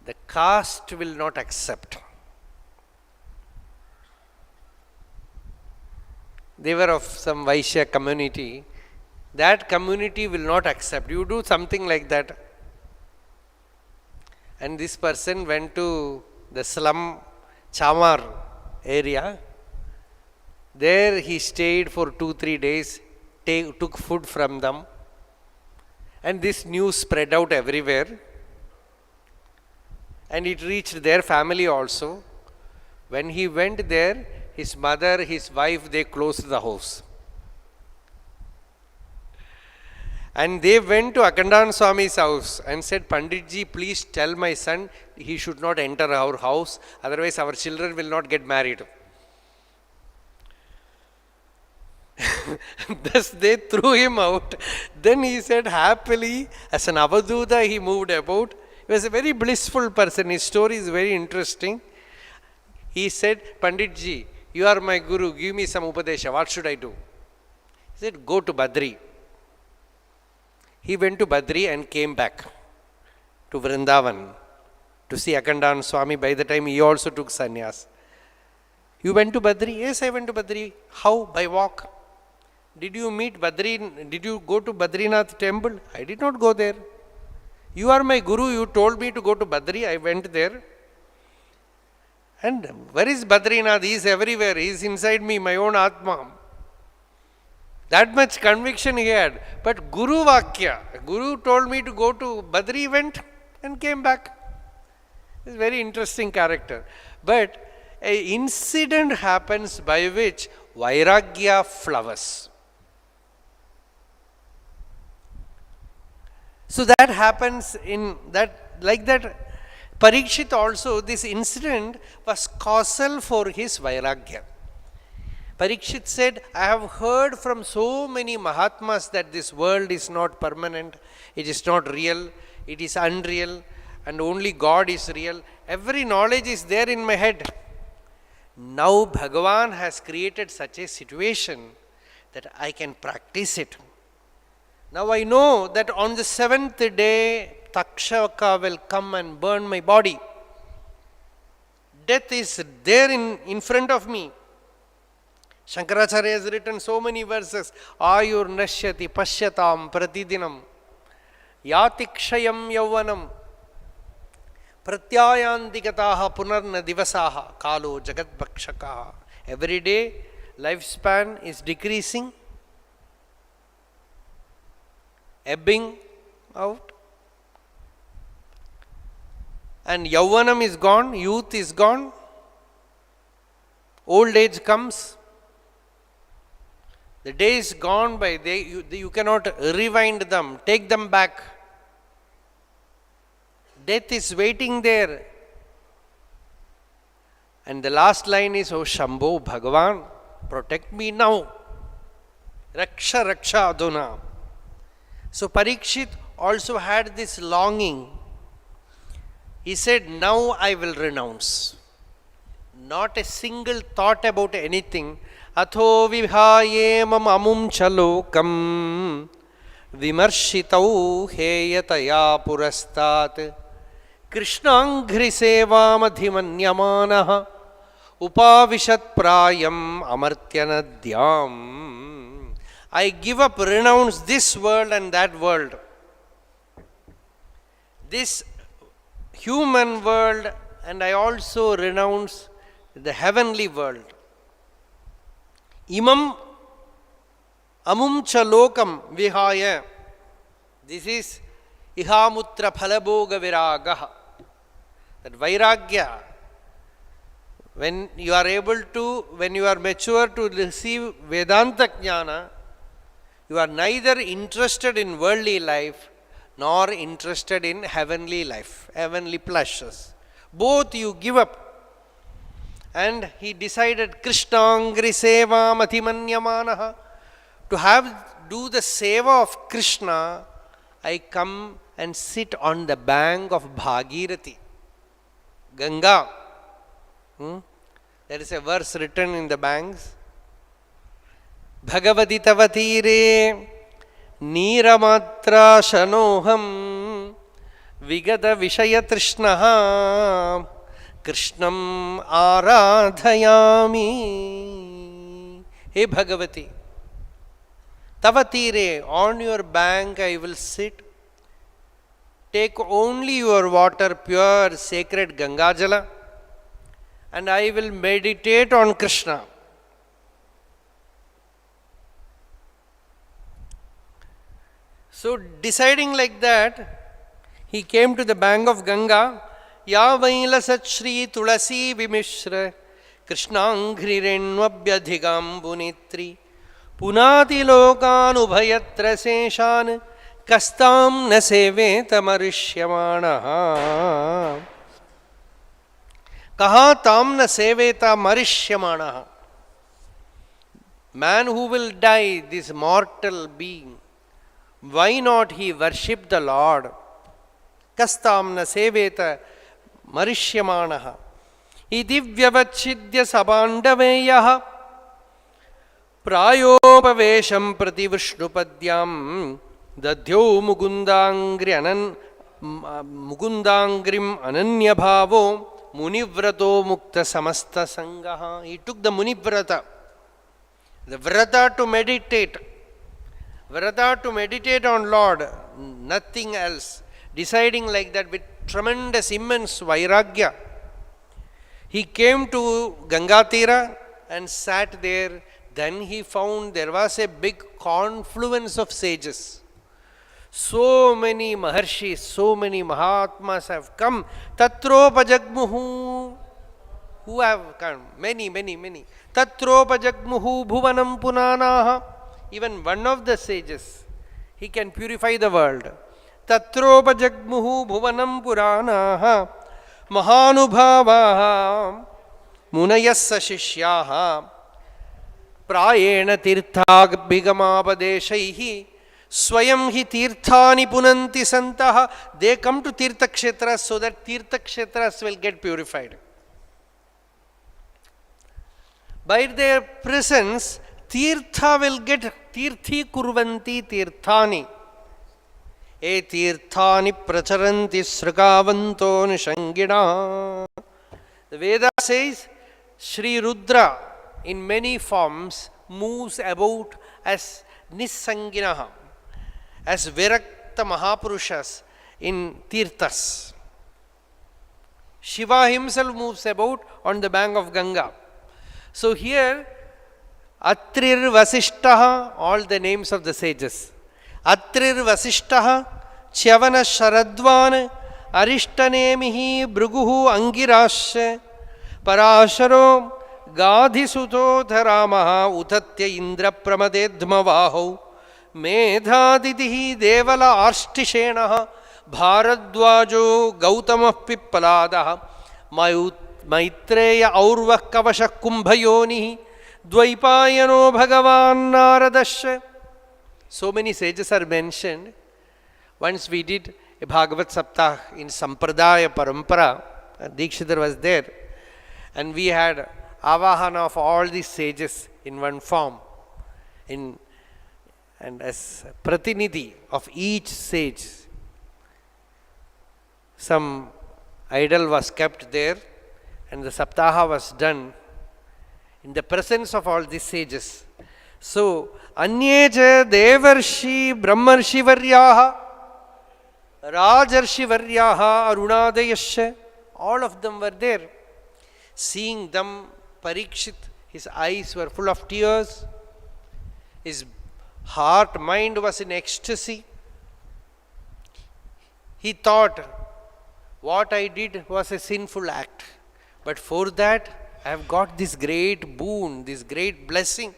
the caste will not accept. They were of some Vaishya community. That community will not accept. You do something like that. And this person went to the slum Chamar area. There he stayed for 2-3 days, took food from them. And this news spread out everywhere. And it reached their family also. When he went there, his mother, his wife, they closed the house. And they went to Akhandan Swami's house and said, Panditji, please tell my son he should not enter our house, otherwise our children will not get married. Thus they threw him out. Then he said, happily, as an Avaduta, he moved about. He was a very blissful person. His story is very interesting. He said, Panditji, you are my guru, give me some upadesha. What should I do? He said, go to Badri. He went to Badri and came back to Vrindavan to see Akhandan Swami. By the time he also took sannyas. You went to Badri? Yes, I went to Badri. How? By walk. Did you meet Badri? Did you go to Badrinath temple? I did not go there. You are my guru. You told me to go to Badri. I went there. And where is Badrinath? He is everywhere. He is inside me, my own Atma. That much conviction he had. But Guru Vakya, Guru told me to go to Badri, went and came back. It's a very interesting character. But an incident happens by which Vairagya flowers. So that happens in that, like that, Parikshit also, this incident was causal for his Vairagya. Parikshit said, I have heard from so many Mahatmas that this world is not permanent, it is not real, it is unreal, and only God is real. Every knowledge is there in my head. Now Bhagavan has created such a situation that I can practice it. Now I know that on the 7th day, Takshaka will come and burn my body. Death is there in front of me. Shankaracharya has written so many verses. Ayur nashyati pashyatam pratidinam. Yatikshayam yauvanam. Pratyayandikataha punarna divasaha. Kalo jagat bhakshakaha. Every day, lifespan is decreasing, ebbing out. And yauvanam is gone, youth is gone, old age comes. The days gone by, you cannot rewind them, take them back. Death is waiting there. And the last line is, Oh Shambho Bhagavan, protect me now. Raksha Raksha Aduna. So Parikshit also had this longing. He said, now I will renounce. Not a single thought about anything. Atho vibhaye mam amum chalokam vimarshitau heyataya purastat krishnangri sevam adhimanyamanaha upavishat prayam amartyanadyam. I give up, renounce this world and that world. This human world, and I also renounce the heavenly world. Imam amum cha lokam vihaya. This is ihamutra phalaboga viragaha. That vairagya, when you are able to, when you are mature to receive Vedanta Jnana, you are neither interested in worldly life nor interested in heavenly life, heavenly pleasures. Both you give up. And he decided Krishnangri seva mathimanyamanaha. To do the seva of Krishna, I come and sit on the bank of Bhagirathi, Ganga. There is a verse written in the banks. Bhagavati tavatire Neeramatra shanoham Vigata vishaya trishnaha Krishnam aradhayami. Hey Bhagavati, tavatire, on your bank I will sit. Take only your water, pure, sacred Gangajala, and I will meditate on Krishna. So, deciding like that, he came to the bank of Ganga. Ya Vailasat Shri Tulasi Vimishra Krishnangri Renvabhyadhigam Punitri Punati Lokanubhayatra Seshan Kastam na seveta marishyamanaha. Kaha tam na seveta marishyamanaha. Man who will die, this mortal being, why not he worship the Lord? Kastam na seveta marishyamanaha. Iti vyavachidya sabandaveyaha prayopavesham prati vishnupadyam Dadhyo mugundangrim ananya bhavo munivrato mukta samasta sangaha. He took the munivrata, the vrata to meditate on Lord, nothing else. Deciding like that with tremendous, immense vairagya. He came to Gangatira and sat there. Then he found there was a big confluence of sages. So many Maharshis, so many Mahatmas have come. Tatropajagmuhu, who have come? Many. Tatropajagmuhu bhuvanam punanaha. Even one of the sages, he can purify the world. Tatropajagmuhu bhuvanam puranaha mahanubhavaha munayassa shishyaha prayena tirthagabhigamapadeshaihi Swayam hi tirthani punanti santaha. They come to tirtha kshetras so that tirtha kshetras will get purified. By their presence, tirtha will get tirthi kurvanti tirthani. E tirthani pracharanti sragavanto nishangina. The Veda says Sri Rudra in many forms moves about as Nisanginaha, as Virakta Mahapurushas in Tirthas. Shiva himself moves about on the bank of Ganga. So here, Atrir Vasishtaha, all the names of the sages. Atrir Vasishtaha, Chavana Sharadvan, Arishtanemihi, Bhruguhu Angirashe, Parasharo, Gadhisuto Dharamaha, Utatya Indra Pramadedhmavaho, Medhaditihi Devala Arshtishenaha, Bharadwajo Gautama Pippaladaha, Maitreya Aurva Kavasha Kumbhayonihi, Dvaipayano Bhagavan Naradasya. So many sages are mentioned. Once we did a Bhagavat Saptah in Sampradaya Parampara, Dikshidhar was there, and we had avahana of all these sages in one form, and as pratinidhi of each sage, some idol was kept there, and the saptaha was done in the presence of all these sages. So, Anyeja Devarshi Brahmarshi Varyaha Rajarshi Varyaha Arunadayasya, all of them were there. Seeing them, Parikshit, his eyes were full of tears, his heart, mind was in ecstasy. He thought, what I did was a sinful act, but for that I have got this great boon, this great blessing.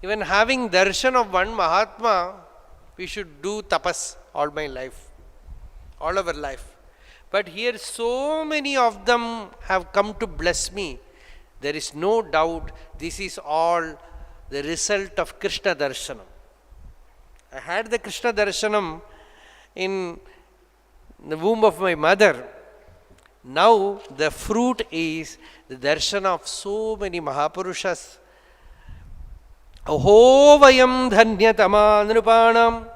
Even having darshan of one Mahatma, We should do tapas all my life, all our life. But here so many of them have come to bless me. There is no doubt this is all the result of Krishna Darshanam. I had the Krishna Darshanam in the womb of my mother. Now the fruit is the darshan of so many Mahapurushas. Aho vayam dhanyatama nrupanam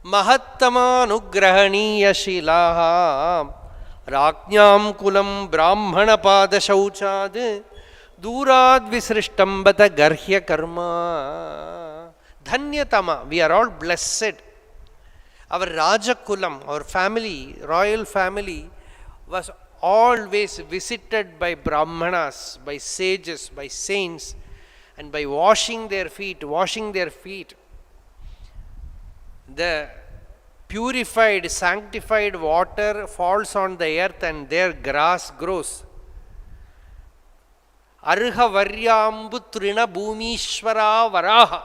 mahattama anugrahaniya shilaha rajñam kulam brahmana pada shauchad durad visrishtam bata garhya karma. Dhanyatama, we are all blessed. Our Raja Kulam, our family, royal family, was always visited by Brahmanas, by sages, by saints, and by washing their feet, the purified, sanctified water falls on the earth and their grass grows. Arha varyambu trina bhumishvara varaha.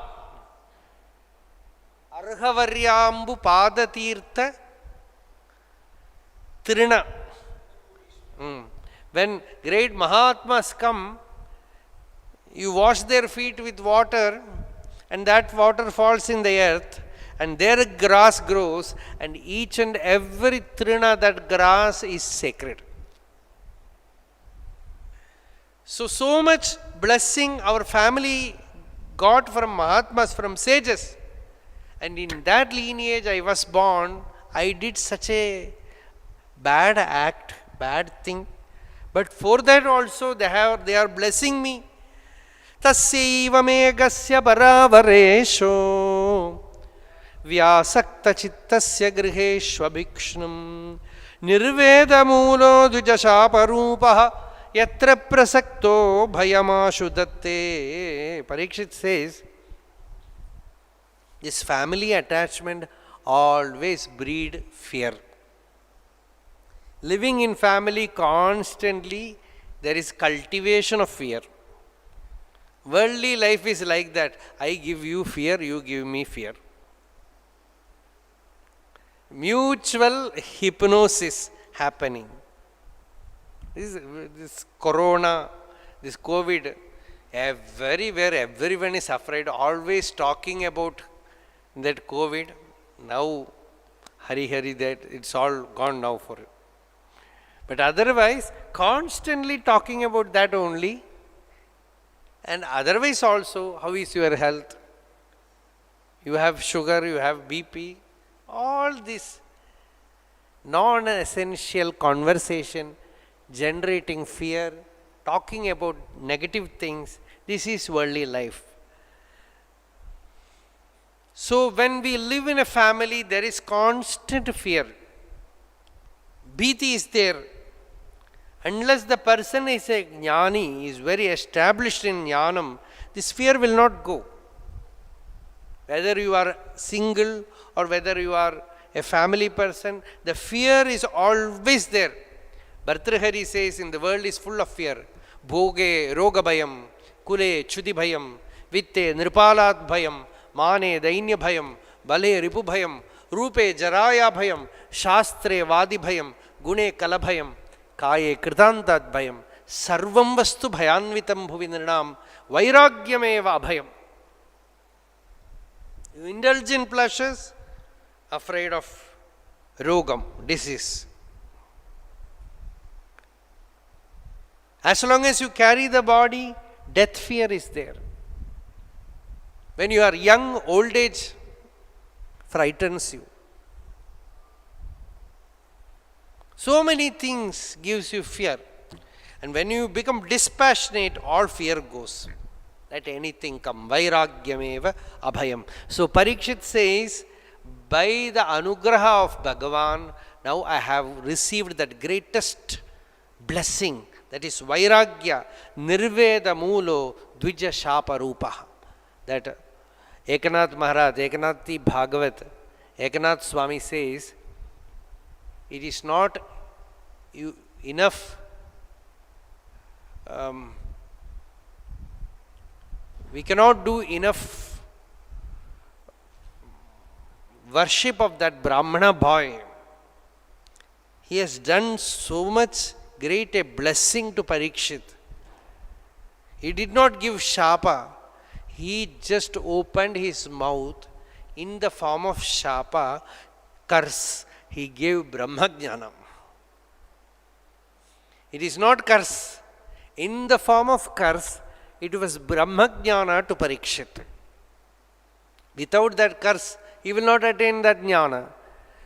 Arha varyambu padatirtha trina. When great Mahatmas come, you wash their feet with water, and that water falls in the earth, and their grass grows, and each and every trina, that grass is sacred. So much blessing our family got from Mahatmas, from sages. And in that lineage I was born. I did such a bad act, bad thing. But for that also they are blessing me. Tasyaiva megasya paravaresho vyasakta chittasya griheshva bhikshnam nirveda mulo dujashapa rupaha yatra prasakto bhayamashu datte. Parikshit says, this family attachment always breed fear. Living in family constantly, there is cultivation of fear. Worldly life is like that. I give you fear, you give me fear. Mutual hypnosis happening. This corona, this COVID, everywhere everyone is afraid, always talking about that COVID. Now, Hari that it's all gone now for it. But otherwise, constantly talking about that only. And otherwise also, how is your health? You have sugar, you have BP. All this non-essential conversation, generating fear, talking about negative things. This is worldly life. So when we live in a family, there is constant fear. Bhiti is there. Unless the person is a jnani, is very established in jnanam, this fear will not go. Whether you are single or whether you are a family person, the fear is always there. Bhartrihari says, in the world is full of fear. Bhoge roga bhayam, kule chudi bhayam, vitte nirpalat bhayam, mane dainya bhayam, bale ripu bhayam, rupe jaraya bhayam, shastre vadi bhayam, gune kala bhayam, kaye kritantat bhayam, sarvam vastu bhayanvitam bhuvinirnam, vairagyameva abhayam. You indulge in pleasures, afraid of rogam, disease. As long as you carry the body, death fear is there. When you are young, old age frightens you. So many things gives you fear. And when you become dispassionate, all fear goes. Let anything come. Vairagyameva abhayam. So Parikshit says, by the anugraha of Bhagavan, now I have received that greatest blessing. That is vairagya, nirveda mulo dvija shapa rupaha. That Ekanath Maharaj, Ekanathi Bhagavat, Ekanath Swami says, it is not enough. We cannot do enough worship of that Brahmana boy. He has done so much great a blessing to Parikshit. He did not give shapa. He just opened his mouth in the form of shapa, curse. He gave Brahmajnanam. It is not curse. In the form of curse, it was Brahmajnana to Parikshit. Without that curse, he will not attain that jnana.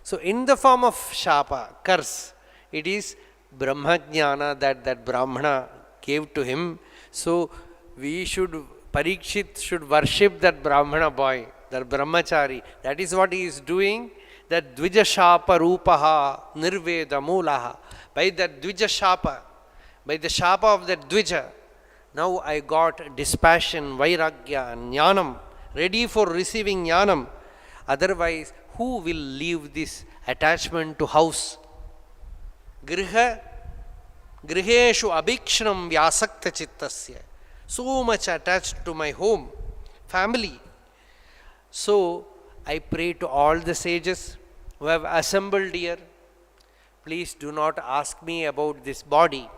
So in the form of shapa, curse, it is Brahmajnana that Brahmana gave to him. So Parikshit should worship that Brahmana boy, that Brahmachari. That is what he is doing. That Dvija Shapa Rupaha Nirveda Mulaha. By that Dvija Shapa, by the Shapa of that Dvija, now I got dispassion, Vairagya and Jnanam, ready for receiving Jnanam. Otherwise, who will leave this attachment to house? Griheshu abhikshanam vyasakta chittasya. So much attached to my home, family. So, I pray to all the sages who have assembled here, please do not ask me about this body.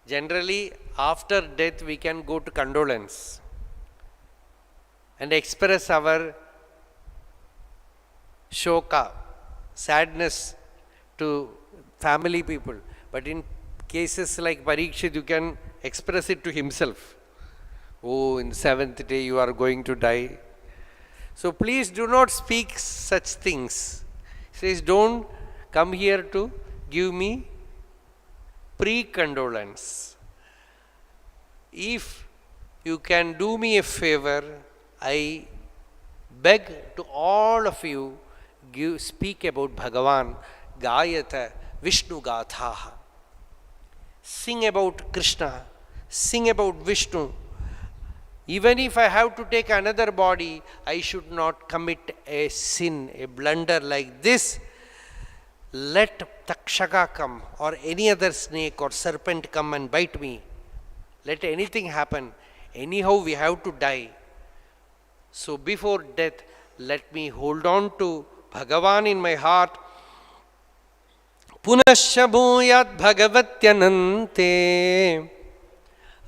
Generally, after death, we can go to condolence and express our shoka, sadness to family people. But in cases like Parikshit, you can express it to himself. Oh, in the 7th day you are going to die. So please do not speak such things. He says, don't come here to give me pre-condolence. If you can do me a favor, I beg to all of you, speak about Bhagavan, Gayata Vishnu Gathaha. Sing about Krishna, sing about Vishnu. Even if I have to take another body, I should not commit a sin, a blunder like this. Let Takshaka come, or any other snake or serpent come and bite me. Let anything happen. Anyhow, we have to die. So before death, let me hold on to Bhagavan in my heart. Punasya bhuyat bhagavatyanante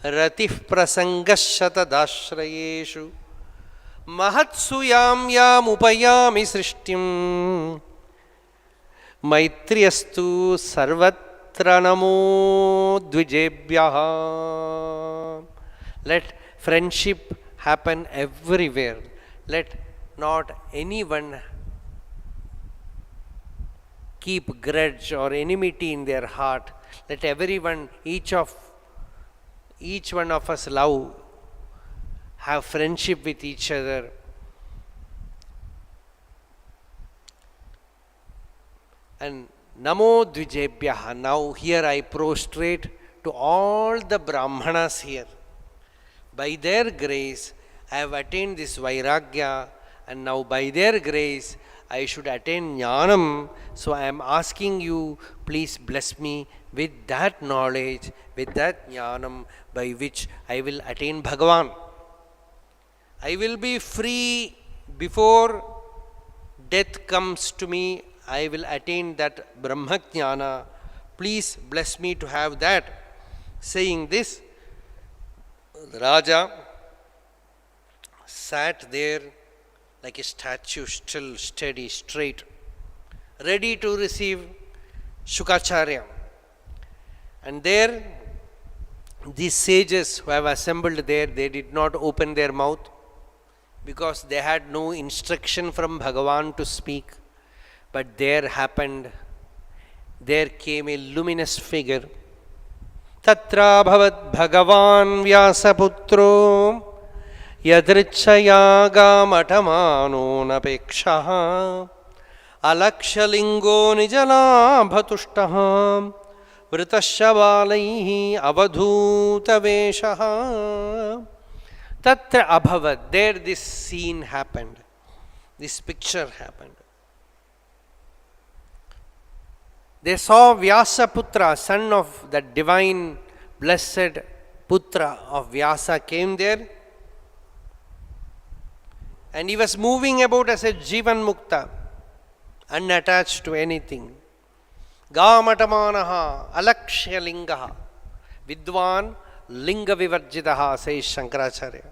ratih prasangasya tadashrayeshu mahatsu yam yam upayami srishtim maitriyastu sarvatra namo dvijebhyah. Let friendship happen everywhere. Let not anyone keep grudge or enmity in their heart. Let everyone, each one of us love, have friendship with each other. And Namo Dvijebhyaha. Now here I prostrate to all the Brahmanas here. By their grace, I have attained this Vairagya, and now by their grace, I should attain Jnanam. So I am asking you, please bless me with that knowledge, with that Jnanam, by which I will attain Bhagavan. I will be free before death comes to me. I will attain that Brahmajnana. Please bless me to have that. Saying this, Raja sat there like a statue, still, steady, straight, ready to receive Shukacharya. And there, these sages who have assembled there, they did not open their mouth because they had no instruction from Bhagavan to speak. But there came a luminous figure. Tatra bhavat Bhagavan Vyasaputro yadrichayagamathamano napekshaha alakshalingo nijalabhatushtaha vritasya balaihi avadhutaveshaha. Tatra abhavat. There this scene happened. This picture happened. They saw Vyasaputra, son of the divine blessed Putra of Vyasa, came there, And he was moving about as a Jivan Mukta, unattached to anything. Gamatamanaha alakshya lingaha vidwan linga vivarjidaha, says Shankaracharya.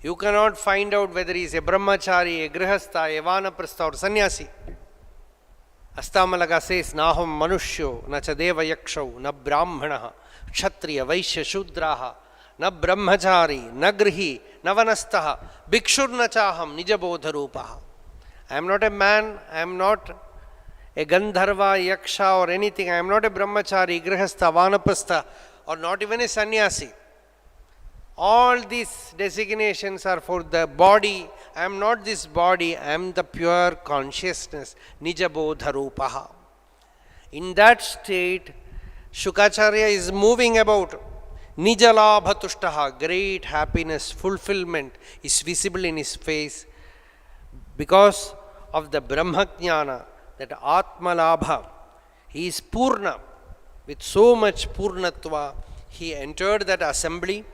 You cannot find out whether he is a brahmachari, a grihastha, a vanaprastha or sannyasi. Astamalaga says, Naham manushyo, na cha deva yakshau, na brahmanaha, kshatriya, vaishya, shudraha, na brahmachari, na grihi, na vanastaha, bhikshur na chaham, nijabodha rupaha. I am not a man, I am not a gandharva, yaksha or anything. I am not a brahmachari, grihastha, vanaprastha or not even a sannyasi. All these designations are for the body. I am not this body, I am the pure consciousness, nijabodha rupaha. In that state, Shukacharya is moving about. Nijalabhatushtaha, great happiness, fulfillment is visible in his face because of the Brahmajnana, that Atmalabha. He is Purna, with so much Purnatva. He entered that assembly,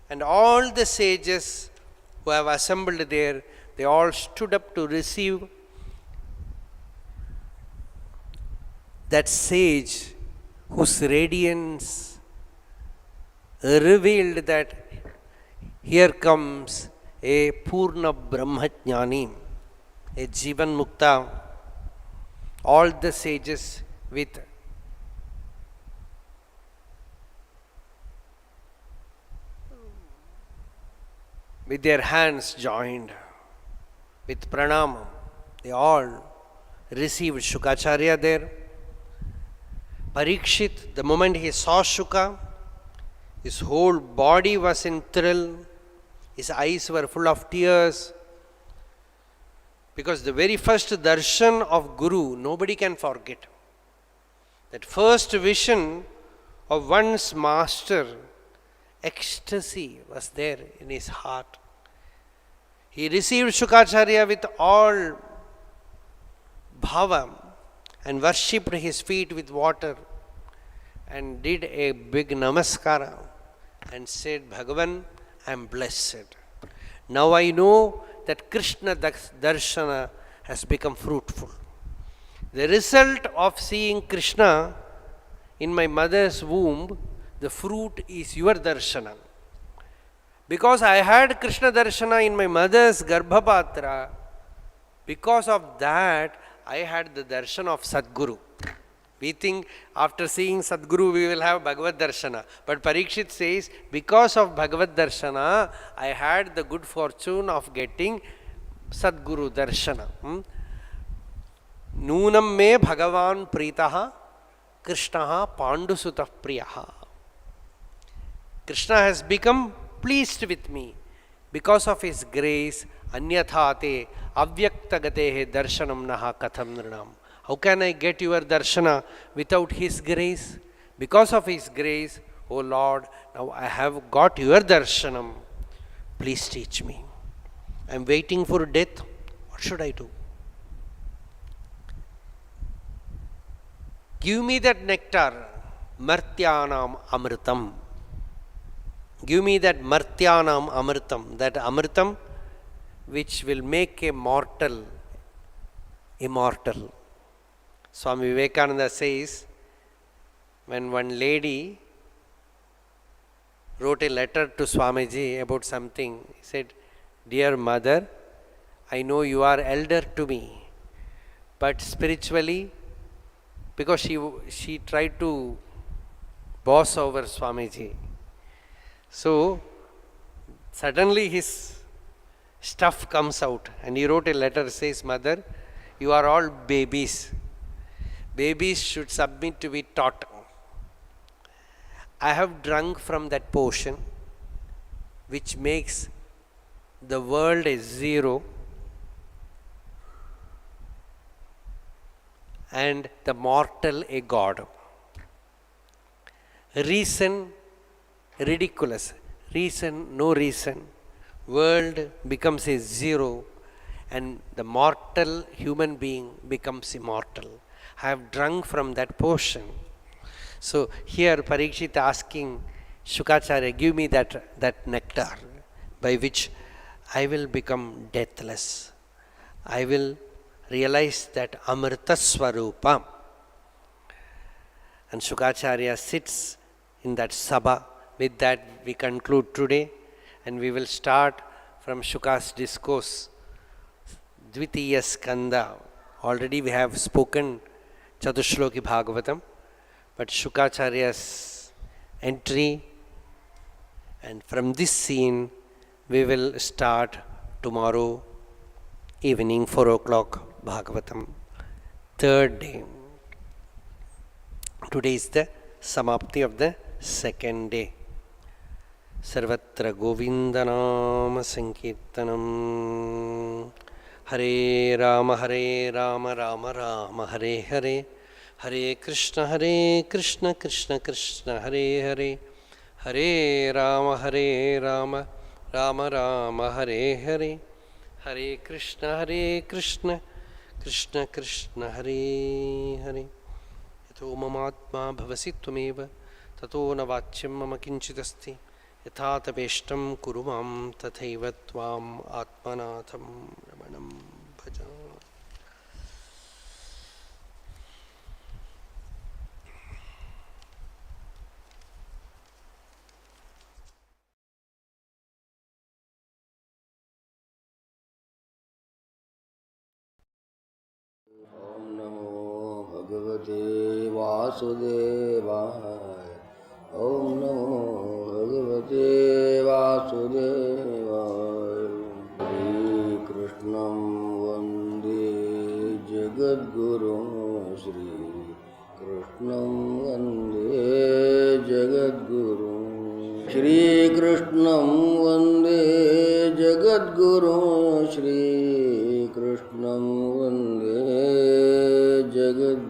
and all the sages who have assembled there, they all stood up to receive that sage whose radiance revealed that here comes a Purna Brahmajnani, a Jivan Mukta. All the sages with their hands joined, with pranam, they all received Shukacharya there. Parikshit, the moment he saw Shuka, his whole body was in thrill, his eyes were full of tears, because the very first darshan of Guru, nobody can forget. That first vision of one's master, ecstasy was there in his heart. He received Shukacharya with all bhava and worshipped his feet with water and did a big namaskara and said, Bhagavan, I am blessed. Now I know that Krishna darshana has become fruitful. The result of seeing Krishna in my mother's womb, the fruit is your darshana. Because I had Krishna darshana in my mother's garbhapatra, because of that I had the darshan of Sadguru. We think after seeing Sadguru we will have Bhagavat darshana. But Parikshit says, because of Bhagavat darshana, I had the good fortune of getting Sadguru darshana. Noonam me Bhagavan pritaha Krishnaha Pandusutah priyaha. Krishna has become pleased with me because of his grace. Anyathate avyaktagatehe darshanam naha katham nrinam. How can I get your darshana without his grace? Because of his grace, O Lord, now I have got your darshanam. Please teach me. I am waiting for death. What should I do? Give me that nectar, martyanam amritam. Give me that martyanam amritam, that amritam which will make a mortal immortal. Swami Vivekananda says, when one lady wrote a letter to Swamiji about something, he said, Dear mother, I know you are elder to me, but spiritually, because she tried to boss over Swamiji. So, suddenly his stuff comes out and he wrote a letter, says, Mother, you are all babies. Babies should submit to be taught. I have drunk from that potion which makes the world a zero and the mortal a god. Reason, ridiculous. Reason, no reason. World becomes a zero and the mortal human being becomes immortal. I have drunk from that potion. So here Parikshit asking Shukacharya, give me that nectar by which I will become deathless. I will realize that Amrita Swarupa. And Shukacharya sits in that sabha. With that we conclude today, and we will start from Shuka's discourse, Dvitiya Skanda. Already we have spoken Chatushloki Bhagavatam, but Shukacharya's entry, and from this scene we will start tomorrow evening 4 o'clock Bhagavatam, third day. Today is the Samapti of the second day. Sarvatra Govindanama Sankirtanam. Hare Rama Rama Rama Hare Hare. Hare Krishna Krishna Krishna Hare Hare. Hare Rama Rama Rama Hare Hare. Hare Krishna Krishna Krishna Hare Hare. Yato mamatma bhavasi tvameva tato na vachyam mama kinchitasti yatha tapeshtam kuru mam tathaiva tvam atmanatham ramanam bhaja. Bhagavate Vasudevaya. Om Namo Bhagavate Vasudevaya. Shri Krishnam Vande Jagadguru. Shri Krishnam Vande Jagadguru. Shri Krishnam Vande Jagadguru. Shri Krishnam Vande Jagadguru.